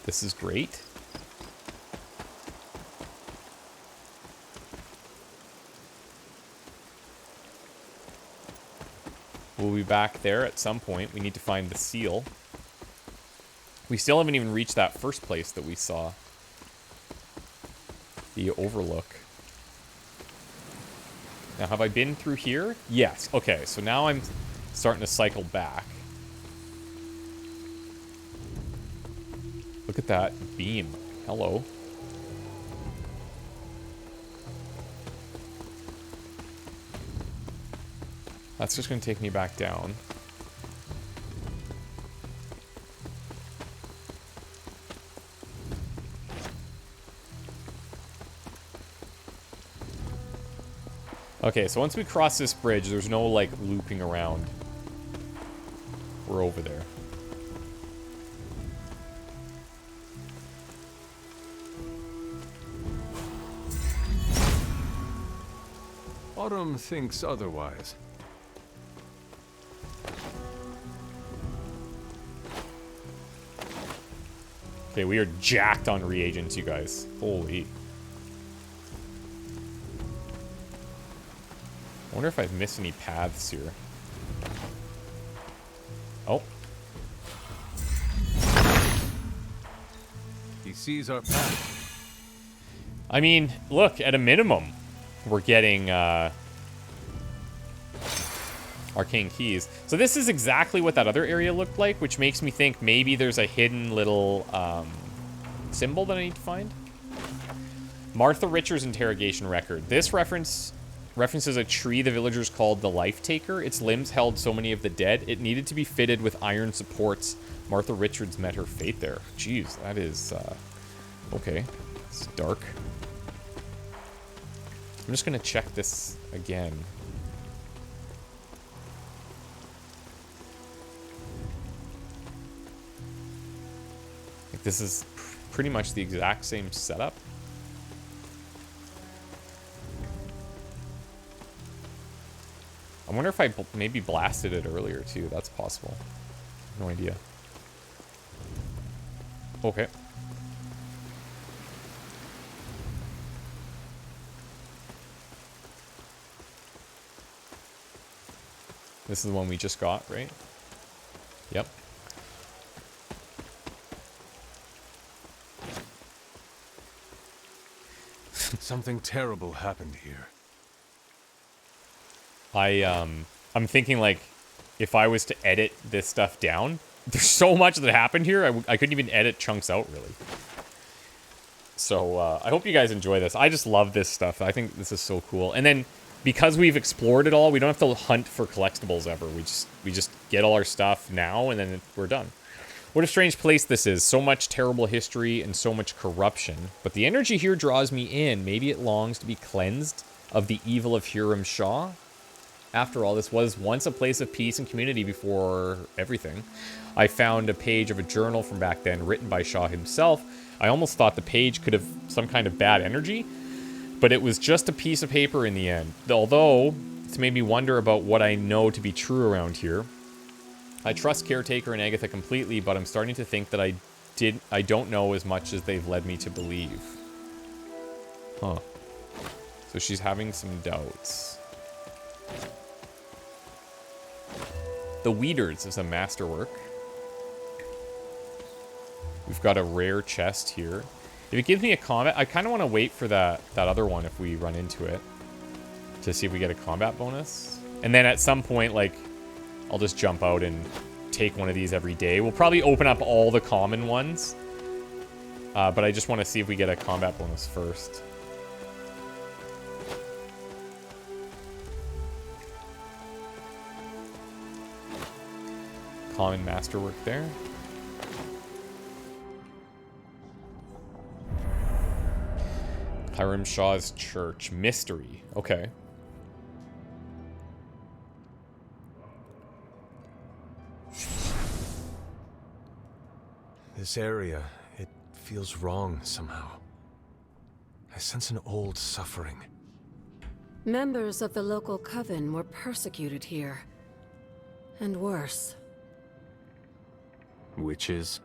This is great. We'll be back there at some point. We need to find the seal. We still haven't even reached that first place that we saw. The overlook. Now, have I been through here? Yes. Okay, so now I'm starting to cycle back. Look at that beam. Hello. That's just going to take me back down. Okay, so once we cross this bridge, there's no, like, looping around. We're over there. Autumn thinks otherwise. Okay, we are jacked on reagents, you guys. Holy. I wonder if I've missed any paths here. Oh. He sees our path. I mean, look, at a minimum, we're getting arcane keys. So this is exactly what that other area looked like, which makes me think maybe there's a hidden little symbol that I need to find. Martha Richards interrogation record. This references a tree the villagers called the Life Taker. Its limbs held so many of the dead. It needed to be fitted with iron supports. Martha Richards met her fate there. Jeez, that is... okay. It's dark. I'm just going to check this again. Like, this is pretty much the exact same setup. I wonder if I maybe blasted it earlier, too. That's possible. No idea. Okay. This is the one we just got, right? Yep. Something terrible happened here. I'm thinking, like, if I was to edit this stuff down, there's so much that happened here, I couldn't even edit chunks out, really. So, I hope you guys enjoy this. I just love this stuff. I think this is so cool. And then, because we've explored it all, we don't have to hunt for collectibles ever. We just get all our stuff now, and then we're done. What a strange place this is. So much terrible history and so much corruption. But the energy here draws me in. Maybe it longs to be cleansed of the evil of Hiram Shaw. After all, this was once a place of peace and community before everything. I found a page of a journal from back then written by Shaw himself. I almost thought the page could have some kind of bad energy, but it was just a piece of paper in the end. Although, it's made me wonder about what I know to be true around here. I trust Caretaker and Agatha completely, but I'm starting to think that I don't know as much as they've led me to believe. Huh. So she's having some doubts. The Weeders is a masterwork. We've got a rare chest here. If it gives me a combat, I kind of want to wait for that other one if we run into it, to see if we get a combat bonus. And then at some point, like, I'll just jump out and take one of these every day. We'll probably open up all the common ones, but I just want to see if we get a combat bonus first. Common masterwork there. Hiram Shaw's church. Mystery. Okay. This area, it feels wrong somehow. I sense an old suffering. Members of the local coven were persecuted here. And worse. Witches?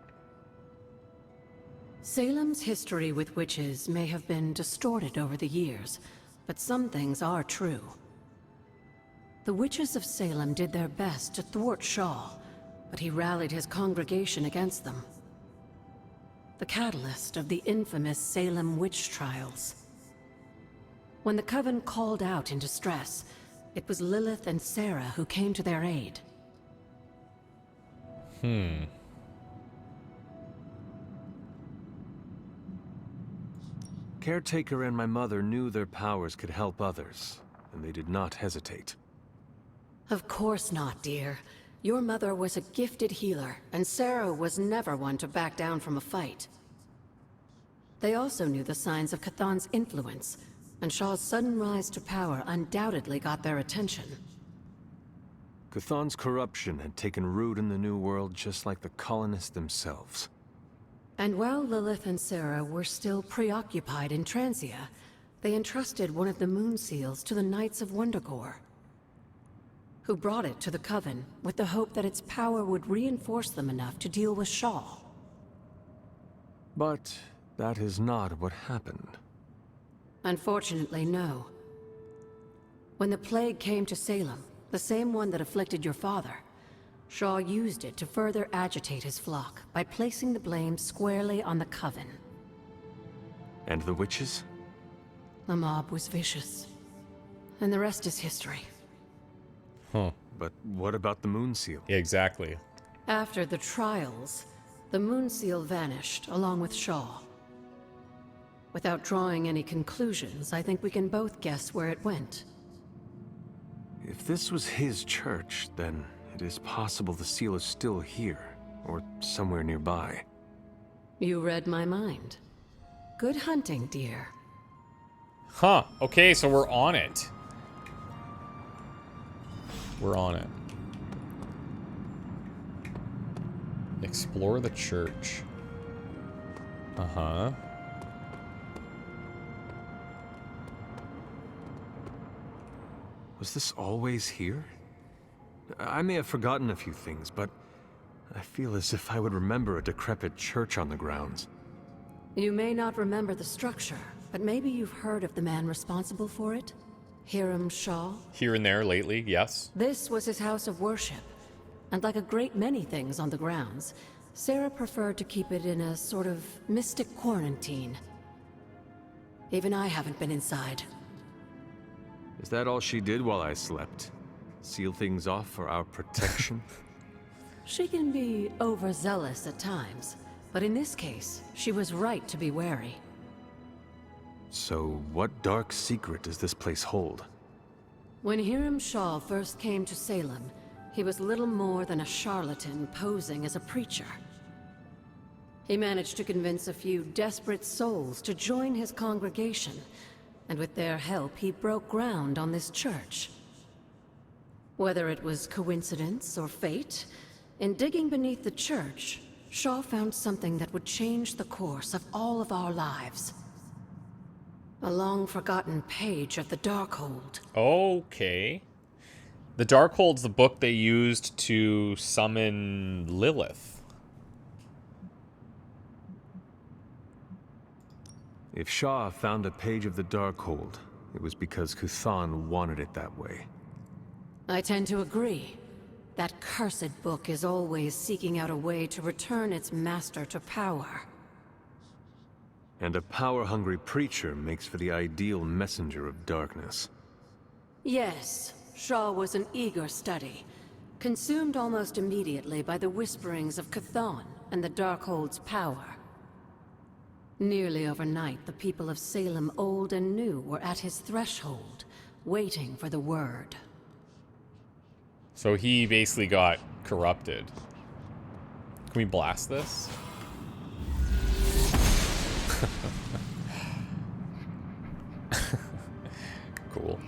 Salem's history with witches may have been distorted over the years, but some things are true. The witches of Salem did their best to thwart Shaw, but he rallied his congregation against them. The catalyst of the infamous Salem witch trials. When the coven called out in distress, it was Lilith and Sarah who came to their aid. Caretaker and my mother knew their powers could help others, and they did not hesitate. Of course not, dear. Your mother was a gifted healer, and Sarah was never one to back down from a fight. They also knew the signs of Chthon's influence, and Shaw's sudden rise to power undoubtedly got their attention. Chthon's corruption had taken root in the New World just like the colonists themselves. And while Lilith and Sarah were still preoccupied in Transia, they entrusted one of the moon seals to the Knights of Wondergore, who brought it to the Coven with the hope that its power would reinforce them enough to deal with Shaw. But that is not what happened. Unfortunately, no. When the plague came to Salem, the same one that afflicted your father, Shaw used it to further agitate his flock by placing the blame squarely on the Coven. And the witches? The mob was vicious. And the rest is history. Huh. But what about the moon seal? Yeah, exactly. After the trials, the moon seal vanished along with Shaw. Without drawing any conclusions, I think we can both guess where it went. If this was his church, then it is possible the seal is still here, or somewhere nearby. You read my mind. Good hunting, dear. Huh. Okay, so we're on it. We're on it. Explore the church. Uh-huh. Was this always here? I may have forgotten a few things, but I feel as if I would remember a decrepit church on the grounds. You may not remember the structure, but maybe you've heard of the man responsible for it? Hiram Shaw? Here and there lately, yes. This was his house of worship, and like a great many things on the grounds, Sarah preferred to keep it in a sort of mystic quarantine. Even I haven't been inside. Is that all she did while I slept? Seal things off for our protection? She can be overzealous at times, but in this case, she was right to be wary. So, what dark secret does this place hold? When Hiram Shaw first came to Salem, he was little more than a charlatan posing as a preacher. He managed to convince a few desperate souls to join his congregation, and with their help, he broke ground on this church. Whether it was coincidence or fate, in digging beneath the church, Shaw found something that would change the course of all of our lives. A long-forgotten page of the Darkhold. Okay. The Darkhold's the book they used to summon Lilith. If Shaw found a page of the Darkhold, it was because Chthon wanted it that way. I tend to agree. That cursed book is always seeking out a way to return its master to power. And a power-hungry preacher makes for the ideal messenger of darkness. Yes, Shaw was an eager study, consumed almost immediately by the whisperings of Chthon and the Darkhold's power. Nearly overnight, the people of Salem, old and new, were at his threshold, waiting for the word. So he basically got corrupted. Can we blast this? Cool.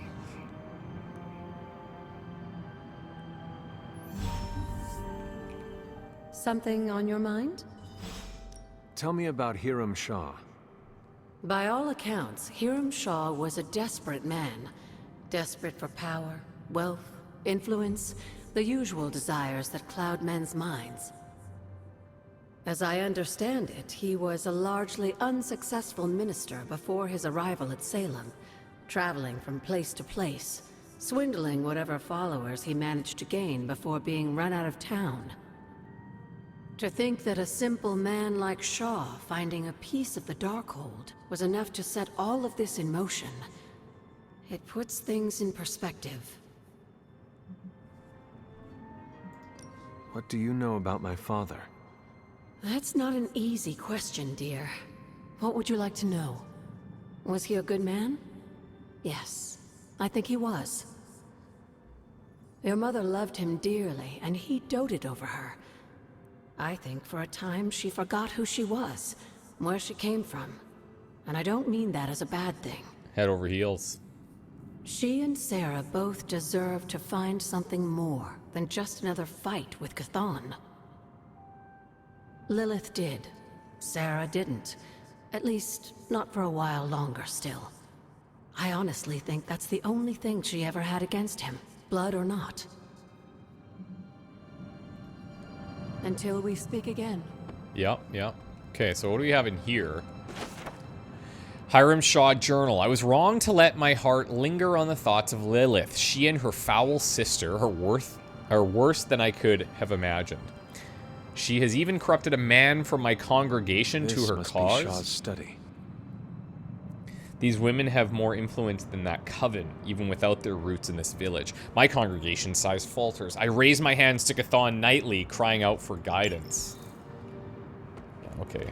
Something on your mind? Tell me about Hiram Shaw. By all accounts, Hiram Shaw was a desperate man. Desperate for power, wealth, influence, the usual desires that cloud men's minds. As I understand it, he was a largely unsuccessful minister before his arrival at Salem, traveling from place to place, swindling whatever followers he managed to gain before being run out of town. To think that a simple man like Shaw finding a piece of the Darkhold was enough to set all of this in motion, it puts things in perspective. What do you know about my father? That's not an easy question, dear. What would you like to know? Was he a good man? Yes, I think he was. Your mother loved him dearly, and he doted over her. I think for a time she forgot who she was, where she came from. And I don't mean that as a bad thing. Head over heels. She and Sarah both deserve to find something more than just another fight with Chthon. Lilith did. Sarah didn't. At least, not for a while longer still. I honestly think that's the only thing she ever had against him, blood or not. Until we speak again. Yep. Okay, so what do we have in here? Hiram Shaw Journal. I was wrong to let my heart linger on the thoughts of Lilith. She and her foul sister are worse than I could have imagined. She has even corrupted a man from my congregation to her This cause. must be Shaw's study. These women have more influence than that coven, even without their roots in this village. My congregation size falters. I raise my hands to Chthon nightly, crying out for guidance. Okay.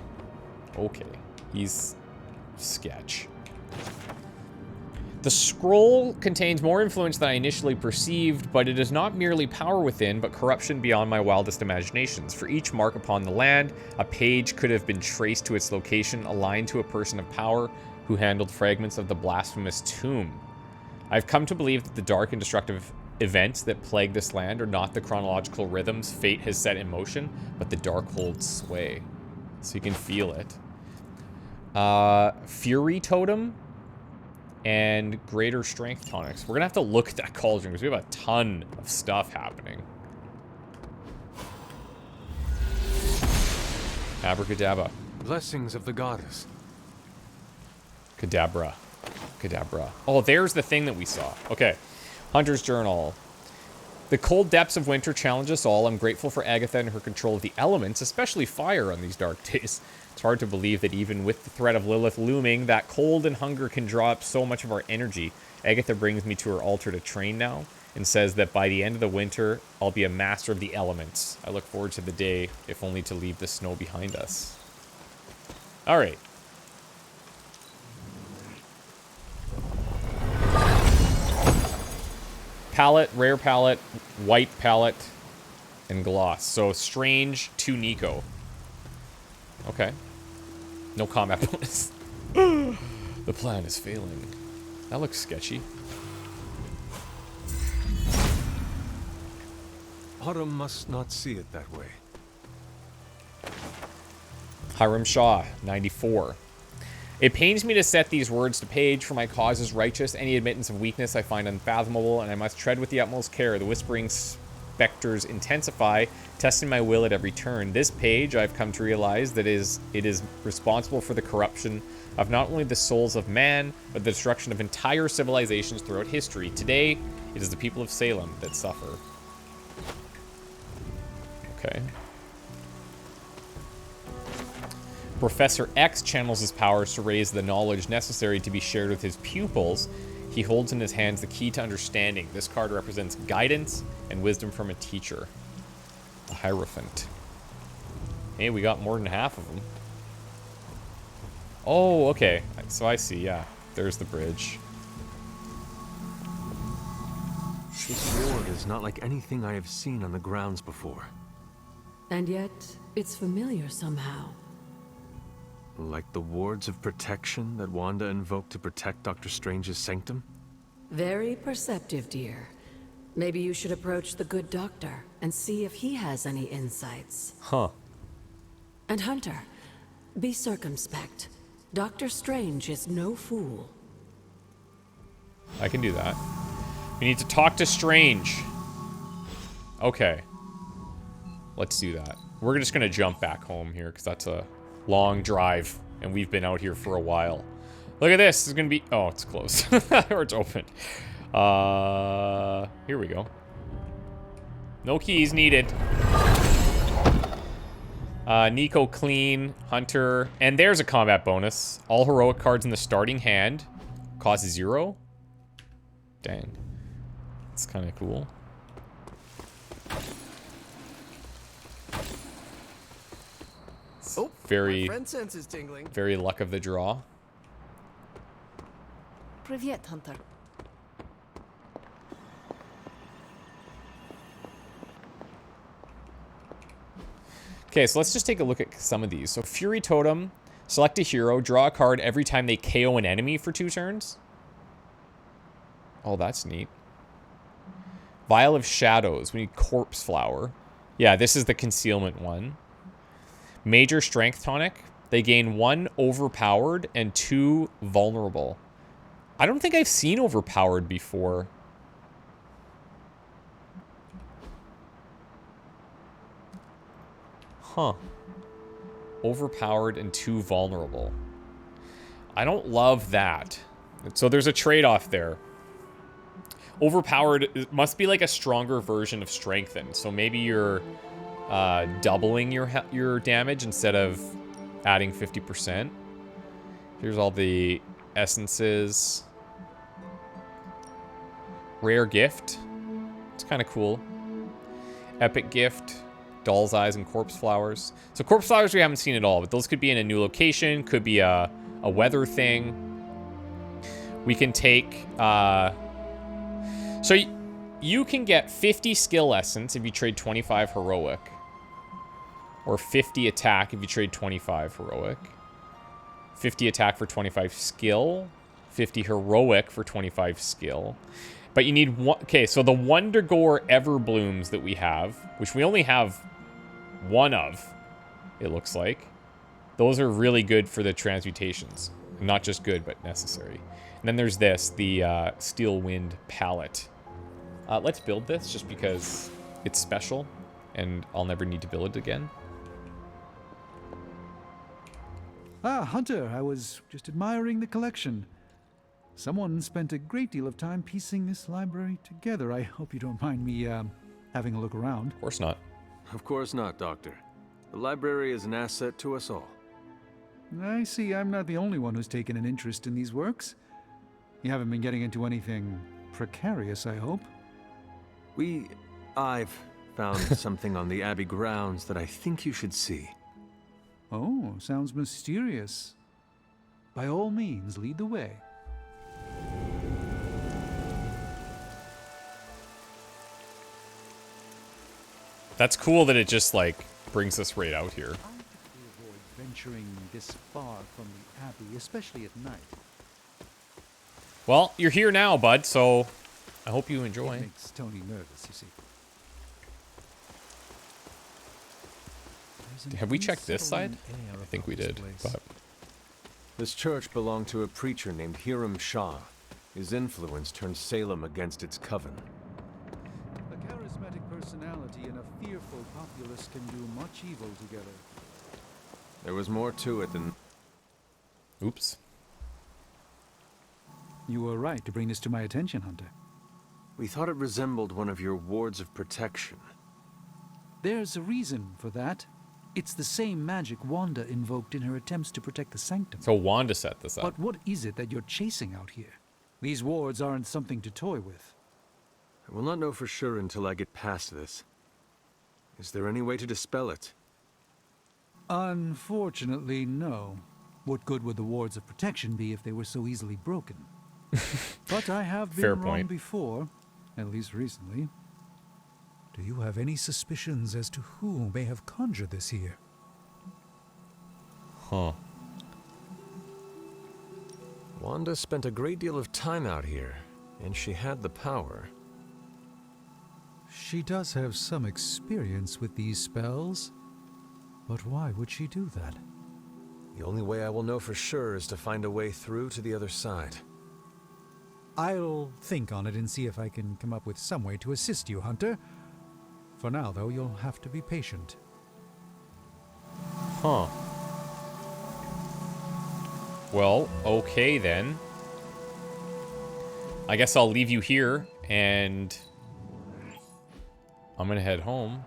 He's sketch. The scroll contains more influence than I initially perceived, but it is not merely power within, but corruption beyond my wildest imaginations. For each mark upon the land, a page could have been traced to its location, aligned to a person of power who handled fragments of the blasphemous tomb. I've come to believe that the dark and destructive events that plague this land are not the chronological rhythms fate has set in motion, but the Darkhold's sway. So you can feel it. Fury Totem and Greater Strength Tonics. We're gonna have to look at that Cauldron because we have a ton of stuff happening. Abracadabra. Blessings of the goddess. Cadabra. Oh, there's the thing that we saw. Okay. Hunter's Journal. The cold depths of winter challenge us all. I'm grateful for Agatha and her control of the elements, especially fire on these dark days. It's hard to believe that even with the threat of Lilith looming, that cold and hunger can draw up so much of our energy. Agatha brings me to her altar to train now and says that by the end of the winter, I'll be a master of the elements. I look forward to the day, if only to leave the snow behind us. All right. palette, rare palette, white palette, and gloss. So strange to Nico. Okay. No combat bonus. The plan is failing. That looks sketchy. Autumn must not see it that way. Hiram Shaw, 94. It pains me to set these words to page, for my cause is righteous. Any admittance of weakness I find unfathomable, and I must tread with the utmost care. The whispering specters intensify, testing my will at every turn. This page, I've come to realize that it is responsible for the corruption of not only the souls of man, but the destruction of entire civilizations throughout history. Today, it is the people of Salem that suffer. Okay. Professor X channels his powers to raise the knowledge necessary to be shared with his pupils. He holds in his hands the key to understanding. This card represents guidance and wisdom from a teacher. A Hierophant. Hey, we got more than half of them. Oh, okay. So I see, yeah. There's the bridge. This ward is not like anything I have seen on the grounds before. And yet, it's familiar somehow. Like the wards of protection that Wanda invoked to protect Dr. Strange's sanctum? Very perceptive, dear. Maybe you should approach the good doctor and see if he has any insights. Huh. And Hunter, be circumspect. Dr. Strange is no fool. I can do that. We need to talk to Strange. Okay. Let's do that. We're just gonna jump back home here, because that's a long drive, and we've been out here for a while. Look at this. It's gonna be... Oh, it's closed. Or it's open. Here we go. No keys needed. Nico clean, Hunter, and there's a combat bonus. All heroic cards in the starting hand cost 0. Dang. That's kind of cool. Oh, very, my friend sense is tingling. very luck of the draw. Привет, Hunter. Okay, so let's just take a look at some of these. So Fury Totem, select a hero, draw a card every time they KO an enemy for 2 turns. Oh, that's neat. Vial of Shadows, we need Corpse Flower. Yeah, this is the concealment one. Major Strength Tonic, they gain 1 overpowered and 2 vulnerable. I don't think I've seen overpowered before. Huh. Overpowered and 2 vulnerable. I don't love that. So there's a trade-off there. Overpowered must be like a stronger version of Strengthened. So maybe you're doubling your damage instead of adding 50%. Here's all the essences. Rare Gift. It's kind of cool. Epic Gift. Doll's Eyes and Corpse Flowers. So Corpse Flowers we haven't seen at all, but those could be in a new location, could be a weather thing. We can take... So you can get 50 skill essence if you trade 25 heroic. Or 50 attack if you trade 25 heroic. 50 attack for 25 skill. 50 heroic for 25 skill. But you need one... Okay, so the Wondergore Everblooms that we have, which we only have 1 of, it looks like. Those are really good for the transmutations. Not just good, but necessary. And then there's this, the Steel Wind Palette. Let's build this just because it's special and I'll never need to build it again. Ah, Hunter, I was just admiring the collection. Someone spent a great deal of time piecing this library together. I hope you don't mind me having a look around. Of course not. Of course not, Doctor. The library is an asset to us all. I see I'm not the only one who's taken an interest in these works. You haven't been getting into anything precarious, I hope. I've found something on the Abbey grounds that I think you should see. Oh, sounds mysterious. By all means, lead the way. That's cool that it just, like, brings us right out here. I typically avoid venturing this far from the Abbey, especially at night. Well, you're here now, bud, so I hope you enjoy. It makes Tony nervous, you see. There's an Have we checked this side? unsettling air I think we about this did, place. but... This church belonged to a preacher named Hiram Shaw. His influence turned Salem against its coven. A charismatic personality and a fearful populace can do much evil together. There was more to it than... Oops. You were right to bring this to my attention, Hunter. We thought it resembled one of your wards of protection. There's a reason for that. It's the same magic Wanda invoked in her attempts to protect the sanctum. So Wanda set this up. But what is it that you're chasing out here? These wards aren't something to toy with. I will not know for sure until I get past this. Is there any way to dispel it? Unfortunately, no. What good would the wards of protection be if they were so easily broken? But I have been Fair wrong point. before, at least recently. Do you have any suspicions as to who may have conjured this here? Huh. Wanda spent a great deal of time out here, and she had the power. She does have some experience with these spells, but why would she do that? The only way I will know for sure is to find a way through to the other side. I'll think on it and see if I can come up with some way to assist you, Hunter. For now, though, you'll have to be patient. Huh. Well, okay then. I guess I'll leave you here, and I'm gonna head home.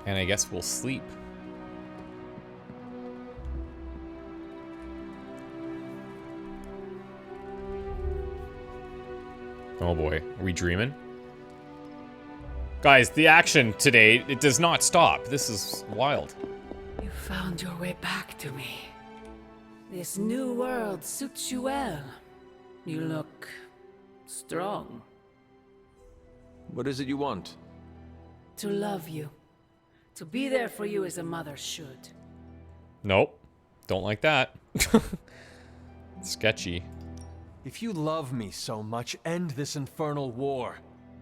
And I guess we'll sleep. Oh boy, are we dreaming? Guys, the action today, it does not stop. This is wild. You found your way back to me. This new world suits you well. You look strong. What is it you want? To love you. To be there for you as a mother should. Nope. Don't like that. Sketchy. If you love me so much, end this infernal war,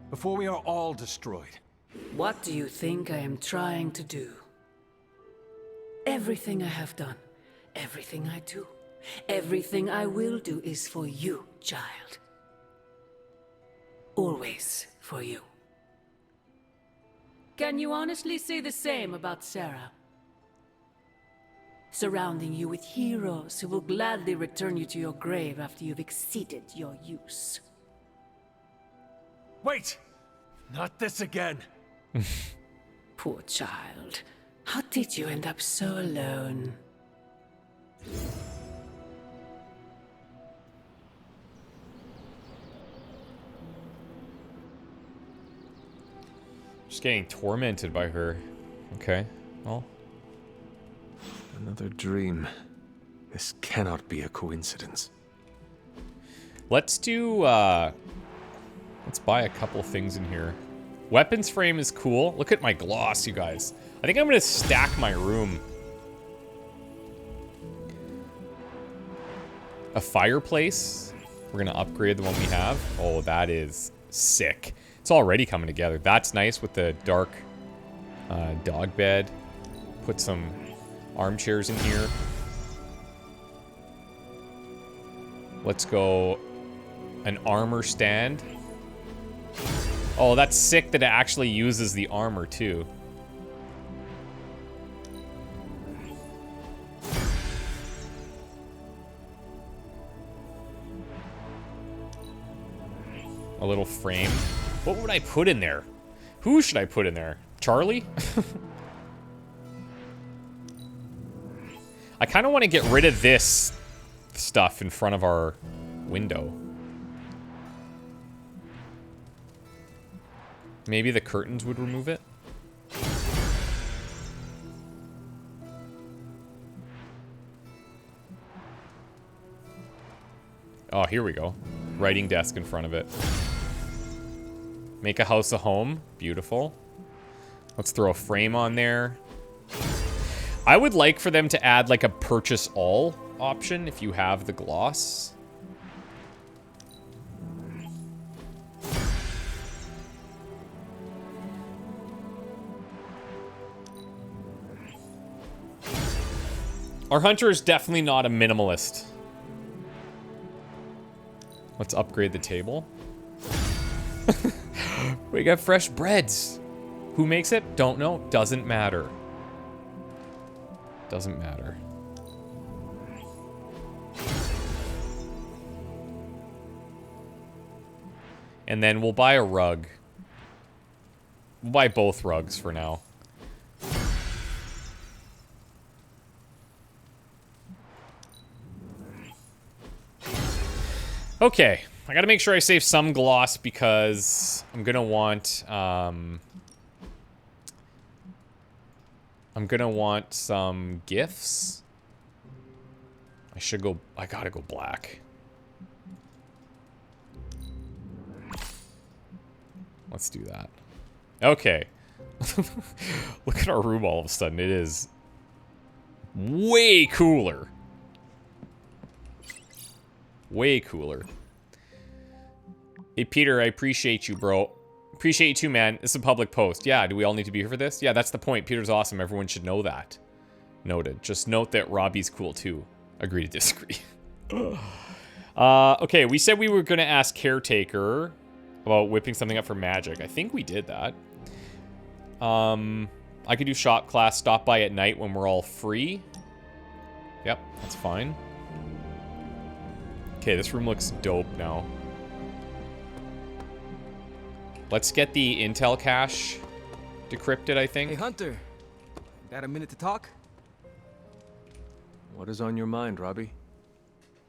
before we are all destroyed. What do you think I am trying to do? Everything I have done, everything I do, everything I will do is for you, child. Always for you. Can you honestly say the same about Sarah? Surrounding you with heroes who will gladly return you to your grave after you've exceeded your use. Wait! Not this again! Poor child. How did you end up so alone? Just getting tormented by her. Okay, well. Another dream. This cannot be a coincidence. Let's do, let's buy a couple things in here. Weapons frame is cool. Look at my gloss, you guys. I think I'm gonna stack my room. A fireplace. We're gonna upgrade the one we have. Oh, that is sick. It's already coming together. That's nice with the dark dog bed. Put some armchairs in here. Let's go an armor stand. Oh, that's sick that it actually uses the armor too. A little frame. What would I put in there? Who should I put in there? Charlie? I kind of want to get rid of this stuff in front of our window. Maybe the curtains would remove it? Oh, here we go. Writing desk in front of it. Make a house a home. Beautiful. Let's throw a frame on there. I would like for them to add like a purchase all option if you have the gloss. Our hunter is definitely not a minimalist. Let's upgrade the table. We got fresh breads. Who makes it? Don't know. Doesn't matter. Doesn't matter. And then we'll buy a rug. We'll buy both rugs for now. Okay, I gotta make sure I save some gloss because I'm gonna want, I'm gonna want some gifts. I gotta go black. Let's do that. Okay. Look at our room all of a sudden. It is way cooler. Way cooler. Hey, Peter, I appreciate you, bro. Appreciate you too, man. This is a public post. Yeah, do we all need to be here for this? Yeah, that's the point. Peter's awesome. Everyone should know that. Noted. Just note that Robbie's cool too. Agree to disagree. Okay, we said we were going to ask Caretaker about whipping something up for magic. I think we did that. I could do shop class, stop by at night when we're all free. Yep, that's fine. Okay, this room looks dope now. Let's get the intel cache decrypted, I think. Hey, Hunter. Got a minute to talk? What is on your mind, Robbie?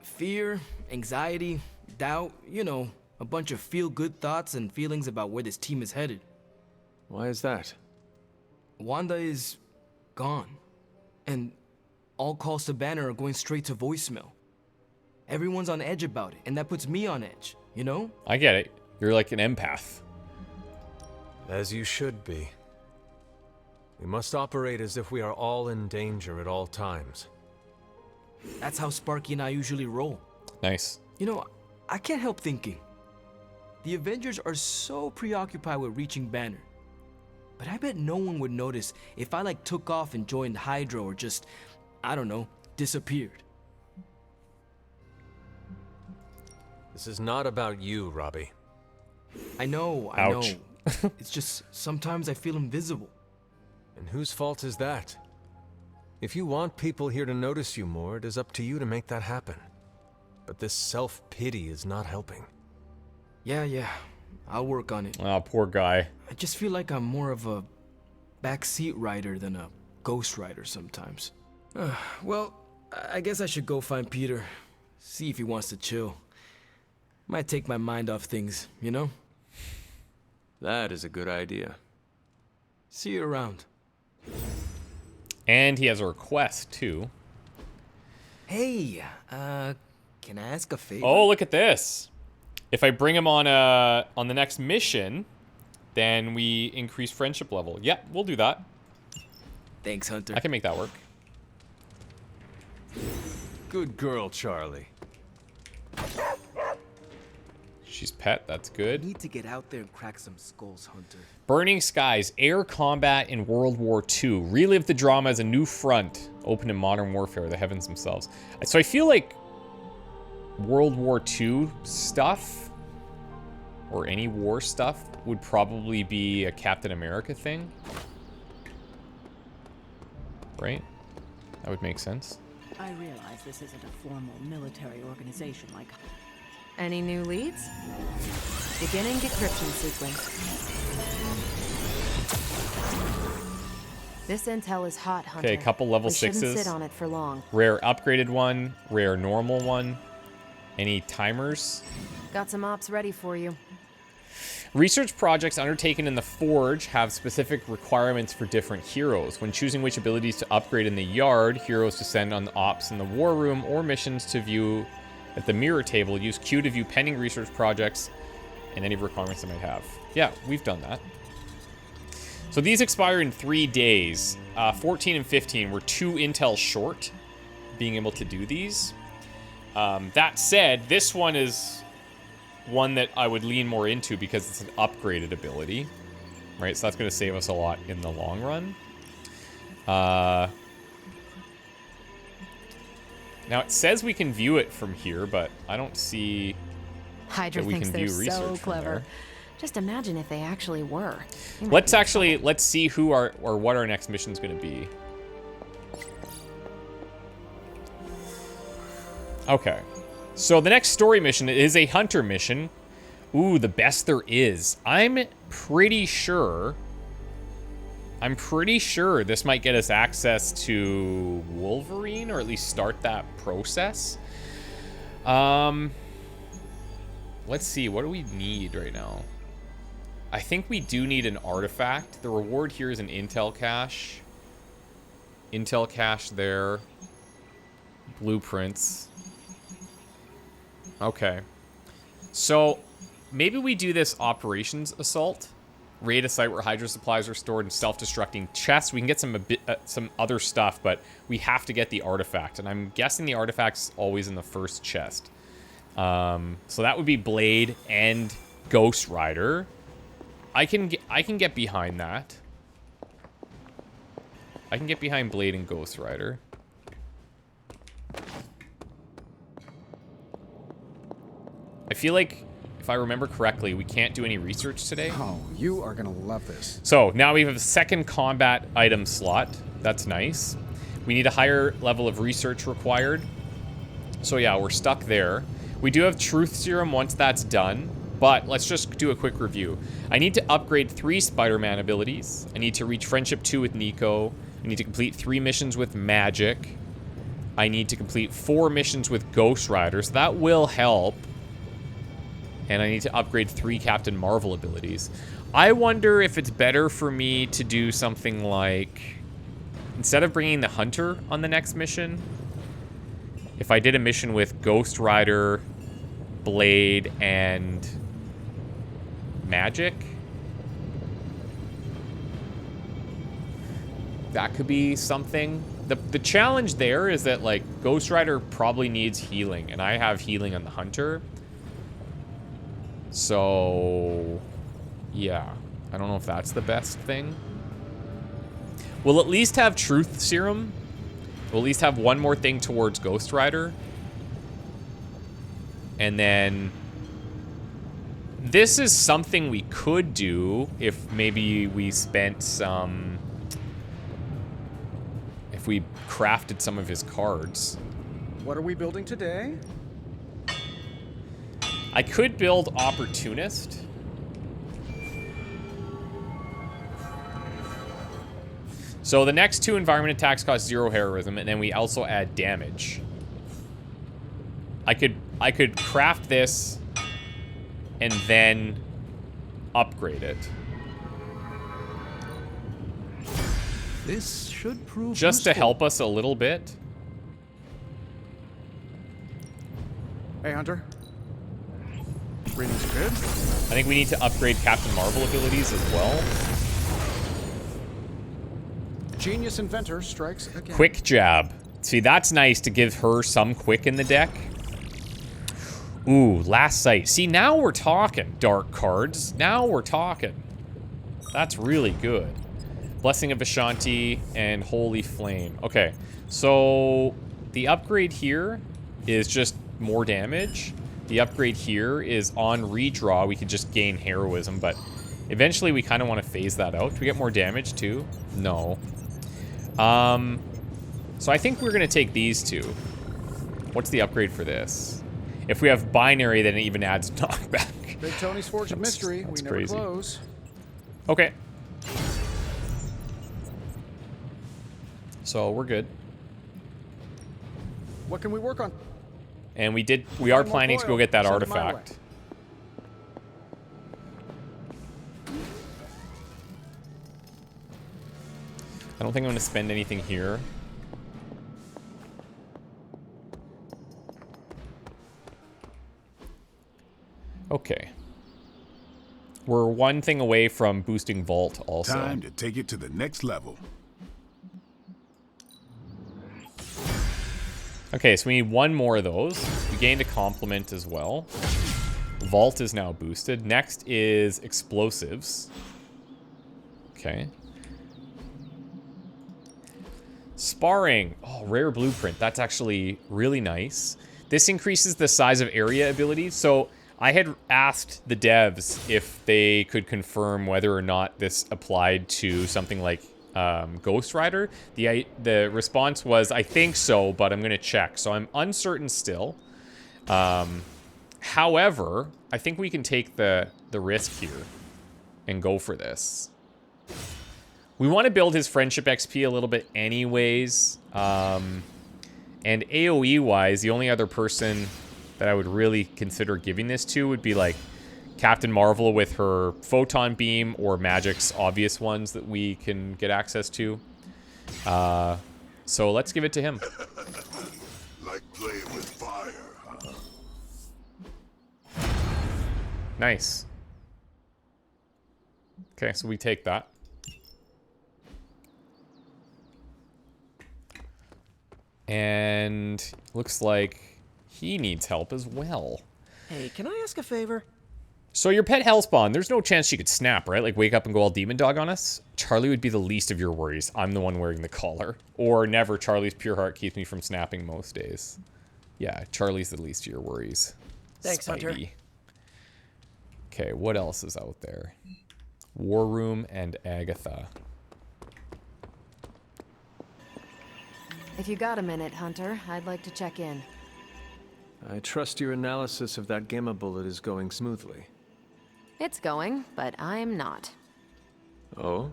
Fear, anxiety, doubt, you know, a bunch of feel-good thoughts and feelings about where this team is headed. Why is that? Wanda is gone. And all calls to Banner are going straight to voicemail. Everyone's on edge about it, and that puts me on edge, you know? I get it. You're like an empath. As you should be. We must operate as if we are all in danger at all times. That's how Sparky and I usually roll. Nice. You know, I can't help thinking. The Avengers are so preoccupied with reaching Banner. But I bet no one would notice if I like took off and joined Hydra or just, I don't know, disappeared. This is not about you, Robbie. I know, I Ouch. know. It's just sometimes I feel invisible. And whose fault is that? If you want people here to notice you more, it is up to you to make that happen. But this self-pity is not helping. Yeah, I'll work on it. Oh, poor guy. I just feel like I'm more of a backseat rider than a ghost rider sometimes. Well, I guess I should go find Peter. See if he wants to chill. Might take my mind off things, you know? That is a good idea. See you around. And he has a request, too. Hey, can I ask a favor? Oh, look at this. If I bring him on the next mission, then we increase friendship level. Yep, we'll do that. Thanks, Hunter. I can make that work. Good girl, Charlie. She's pet, that's good. Need to get out there and crack some skulls, Hunter. Burning Skies, air combat in World War II. Relive the drama as a new front. Open in modern warfare, the heavens themselves. So I feel like World War II stuff, or any war stuff, would probably be a Captain America thing. Right? That would make sense. I realize this isn't a formal military organization like... Any new leads? Beginning decryption sequence. This intel is hot, Hunter. Okay, a couple level we shouldn't sixes. sit on it for long. Rare upgraded one, rare normal one. Any timers? Got some ops ready for you. Research projects undertaken in the Forge have specific requirements for different heroes. When choosing which abilities to upgrade in the Yard, heroes descend on the ops in the War Room or missions to view at the mirror table. Use Q to view pending research projects and any requirements they might have. Yeah, we've done that. So these expire in 3 days. 14 and 15, we're 2 intel short being able to do these. That said, this one is one that I would lean more into because it's an upgraded ability, right? So that's going to save us a lot in the long run. Now it says we can view it from here, but I don't see Hydra that we thinks can they're view research so from clever. there. Just imagine if they actually were. You might Let's be in actually, trouble. let's see who our, or what our next mission is going to be. Okay. So the next story mission is a hunter mission. Ooh, the best there is. I'm pretty sure this might get us access to Wolverine, or at least start that process. Let's see, what do we need right now? I think we do need an artifact. The reward here is an intel cache. Intel cache there. Blueprints. Okay. So, maybe we do this operations assault. Raid a site where Hydra supplies are stored in self-destructing chests. We can get some other stuff, but we have to get the artifact. And I'm guessing the artifact's always in the first chest. So that would be Blade and Ghost Rider. I can get behind that. I can get behind Blade and Ghost Rider. I feel like, if I remember correctly, we can't do any research today. Oh, you are gonna love this. So now we have a second combat item slot. That's nice. We need a higher level of research required. So yeah, we're stuck there. We do have Truth Serum once that's done, but let's just do a quick review. I need to upgrade 3 Spider-Man abilities. I need to reach Friendship 2 with Nico. I need to complete 3 missions with Magic. I need to complete 4 missions with Ghost Rider, so that will help. And I need to upgrade 3 Captain Marvel abilities. I wonder if it's better for me to do something like, instead of bringing the Hunter on the next mission, if I did a mission with Ghost Rider, Blade, and Magic. That could be something. The challenge there is that, like, Ghost Rider probably needs healing, and I have healing on the Hunter. So, yeah. I don't know if that's the best thing. We'll at least have Truth Serum. We'll at least have one more thing towards Ghost Rider. And then this is something we could do if maybe we spent some... if we crafted some of his cards. What are we building today? I could build Opportunist. So the next 2 environment attacks cost 0 heroism, and then we also add damage. I could craft this and then upgrade it. This should prove Just to useful. help us a little bit. Hey, Hunter. Reading's good. I think we need to upgrade Captain Marvel abilities as well. Genius inventor strikes again. Quick Jab. See, that's nice to give her some quick in the deck. Ooh, Last Sight. See, now we're talking, dark cards. Now we're talking. That's really good. Blessing of Ashanti and Holy Flame. Okay, so the upgrade here is just more damage. The upgrade here is on redraw. We could just gain heroism, but eventually we kind of want to phase that out. Do we get more damage too? No. So I think we're going to take these 2. What's the upgrade for this? If we have binary, then it even adds knockback. Big Tony's Forge of Mystery. That's We never crazy. close. Okay. So we're good. What can we work on? And we are Find more planning to go coil. get that Send it my artifact. I don't think I'm going to spend anything here. Okay. We're one thing away from boosting Vault also. Time to take it to the next level. Okay, so we need one more of those. We gained a compliment as well. Vault is now boosted. Next is explosives. Okay. Sparring. Oh, rare blueprint. That's actually really nice. This increases the size of area abilities. So I had asked the devs if they could confirm whether or not this applied to something like Ghost Rider. The response was, I think so, but I'm going to check. So I'm uncertain still. However, I think we can take the risk here and go for this. We want to build his friendship XP a little bit anyways. And AoE-wise, the only other person that I would really consider giving this to would be like Captain Marvel with her photon beam, or Magic's obvious ones that we can get access to. So let's give it to him. Like playing with fire, huh? Nice. Okay, so we take that. And looks like he needs help as well. Hey, can I ask a favor? So your pet Hellspawn, there's no chance she could snap, right? Like wake up and go all demon dog on us? Charlie would be the least of your worries. I'm the one wearing the collar. Or never, Charlie's pure heart keeps me from snapping most days. Yeah, Charlie's the least of your worries. Thanks, Hunter. Spidey. Okay, what else is out there? War Room and Agatha. If you got a minute, Hunter, I'd like to check in. I trust your analysis of that gamma bullet is going smoothly. It's going, but I'm not. Oh?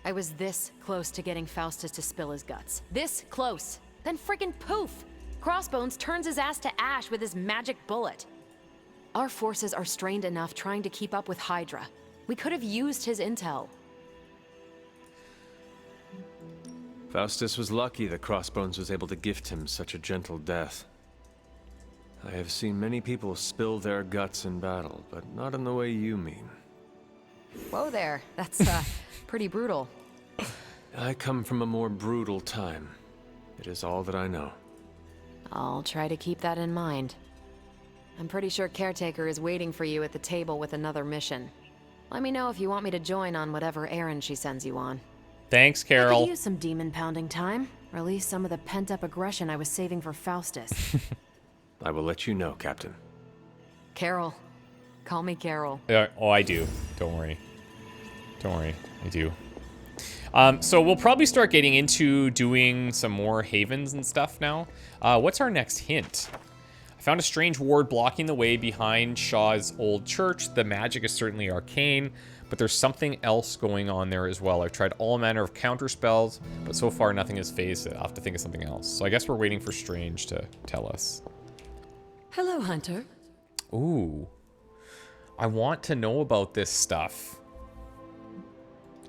I was this close to getting Faustus to spill his guts. This close. Then friggin' poof! Crossbones turns his ass to ash with his magic bullet. Our forces are strained enough trying to keep up with Hydra. We could have used his intel. Faustus was lucky that Crossbones was able to gift him such a gentle death. I have seen many people spill their guts in battle, but not in the way you mean. Whoa there, that's pretty brutal. I come from a more brutal time. It is all that I know. I'll try to keep that in mind. I'm pretty sure Caretaker is waiting for you at the table with another mission. Let me know if you want me to join on whatever errand she sends you on. Thanks, I Carol. could use some demon pounding time. Release some of the pent-up aggression I was saving for Faustus. I will let you know, Captain. Carol. Call me Carol. Oh, I do. Don't worry. Don't worry. I do. So we'll probably start getting into doing some more havens and stuff now. What's our next hint? I found a strange ward blocking the way behind Shaw's old church. The magic is certainly arcane, but there's something else going on there as well. I've tried all manner of counter spells, but so far nothing has phased it. I'll have to think of something else. So I guess we're waiting for Strange to tell us. Hello, Hunter. Ooh. I want to know about this stuff.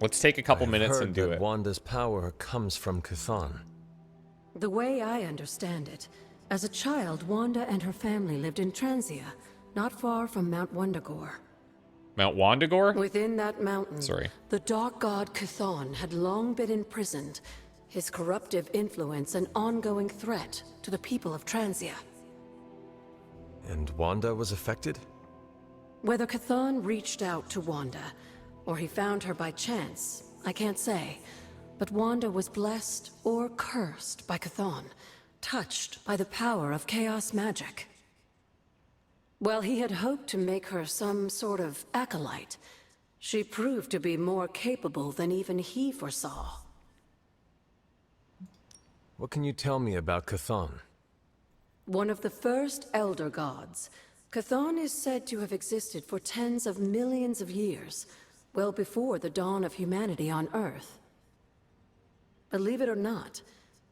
Let's take a couple minutes and do it. Wanda's power comes from Chthon. The way I understand it, as a child, Wanda and her family lived in Transia, not far from Mount Wundagore. Mount Wundagore? Within that mountain, Sorry. the dark god Chthon had long been imprisoned, his corruptive influence an ongoing threat to the people of Transia. And Wanda was affected? Whether Chthon reached out to Wanda, or he found her by chance, I can't say. But Wanda was blessed or cursed by Chthon, touched by the power of chaos magic. While he had hoped to make her some sort of acolyte, she proved to be more capable than even he foresaw. What can you tell me about Chthon? One of the first Elder Gods, Chthon is said to have existed for tens of millions of years, well before the dawn of humanity on Earth. Believe it or not,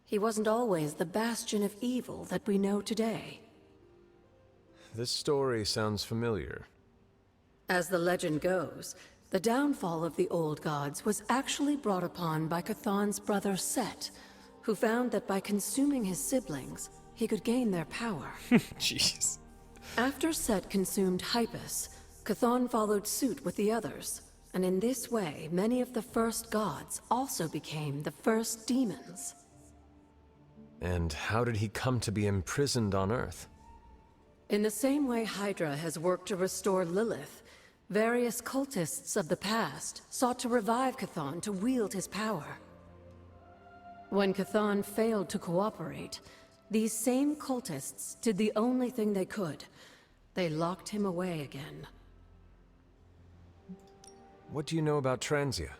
he wasn't always the bastion of evil that we know today. This story sounds familiar. As the legend goes, the downfall of the old gods was actually brought upon by Chthon's brother Set, who found that by consuming his siblings, he could gain their power. Jeez. After Set consumed Hypus, Chthon followed suit with the others, and in this way, many of the first gods also became the first demons. And how did he come to be imprisoned on Earth? In the same way Hydra has worked to restore Lilith, various cultists of the past sought to revive Chthon to wield his power. When Chthon failed to cooperate, these same cultists did the only thing they could. They locked him away again. What do you know about Transia?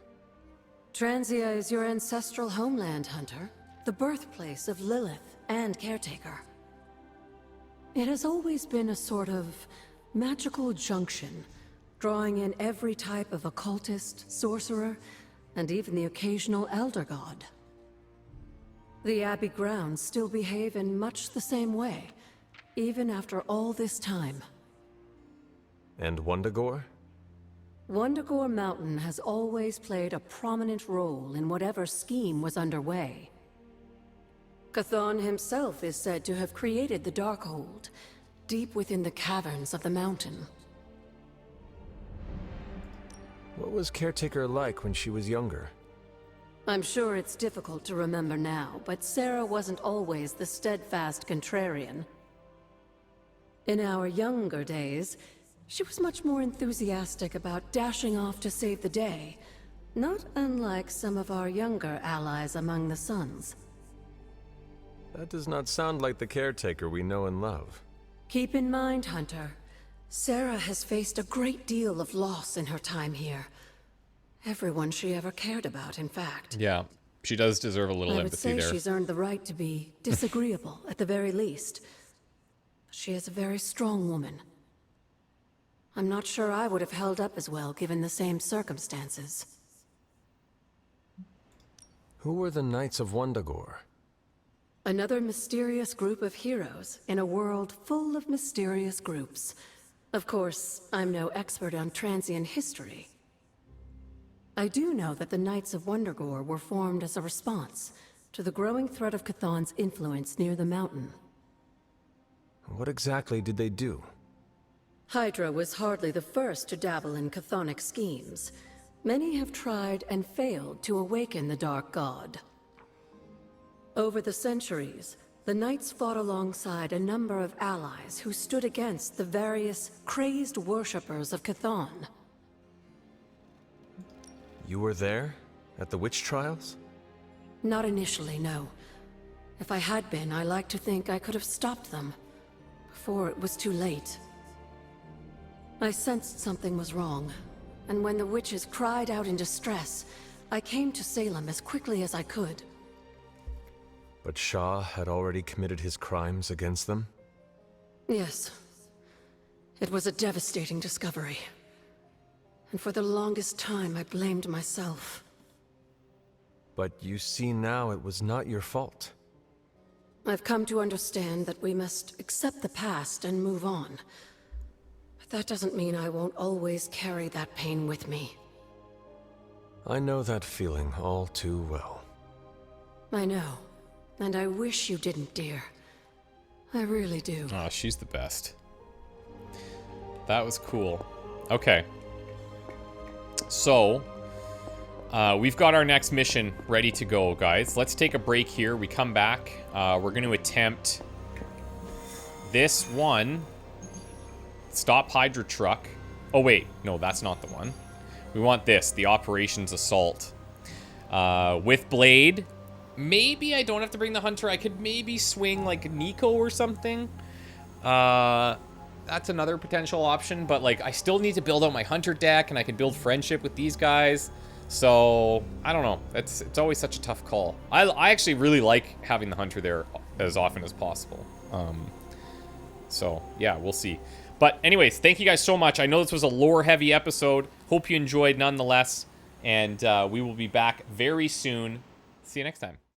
Transia is your ancestral homeland, Hunter. The birthplace of Lilith and Caretaker. It has always been a sort of magical junction, drawing in every type of occultist, sorcerer, and even the occasional elder god. The Abbey grounds still behave in much the same way, even after all this time. And Wundagore? Wundagore Mountain has always played a prominent role in whatever scheme was underway. Chthon himself is said to have created the Darkhold, deep within the caverns of the mountain. What was Caretaker like when she was younger? I'm sure it's difficult to remember now, but Sarah wasn't always the steadfast contrarian. In our younger days, she was much more enthusiastic about dashing off to save the day, not unlike some of our younger allies among the Suns. That does not sound like the Caretaker we know and love. Keep in mind, Hunter, Sarah has faced a great deal of loss in her time here. Everyone she ever cared about, in fact. Yeah, she does deserve a little I would empathy say there. she's earned the right to be disagreeable, at the very least. She is a very strong woman. I'm not sure I would have held up as well given the same circumstances. Who were the Knights of Wundagore? Another mysterious group of heroes in a world full of mysterious groups. Of course, I'm no expert on Transian history. I do know that the Knights of Wundagore were formed as a response to the growing threat of Chthon's influence near the mountain. What exactly did they do? Hydra was hardly the first to dabble in Chthonic schemes. Many have tried and failed to awaken the Dark God. Over the centuries, the Knights fought alongside a number of allies who stood against the various crazed worshippers of Chthon. You were there? At the witch trials? Not initially, no. If I had been, I like to think I could have stopped them before it was too late. I sensed something was wrong, and when the witches cried out in distress, I came to Salem as quickly as I could. But Shaw had already committed his crimes against them? Yes. It was a devastating discovery. And for the longest time, I blamed myself. But you see now it was not your fault. I've come to understand that we must accept the past and move on. But that doesn't mean I won't always carry that pain with me. I know that feeling all too well. I know. And I wish you didn't, dear. I really do. Oh, she's the best. That was cool. Okay. So, we've got our next mission ready to go, guys. Let's take a break here. We come back. We're going to attempt this one. Stop Hydra Truck. Oh, wait. No, that's not the one. We want this, the Operations Assault. With Blade. Maybe I don't have to bring the Hunter. I could maybe swing, like, Nico or something. That's another potential option. But, like, I still need to build out my Hunter deck, and I can build friendship with these guys. So, I don't know. It's always such a tough call. I actually really like having the Hunter there as often as possible. So, yeah, we'll see. But anyways, thank you guys so much. I know this was a lore-heavy episode. Hope you enjoyed nonetheless. And we will be back very soon. See you next time.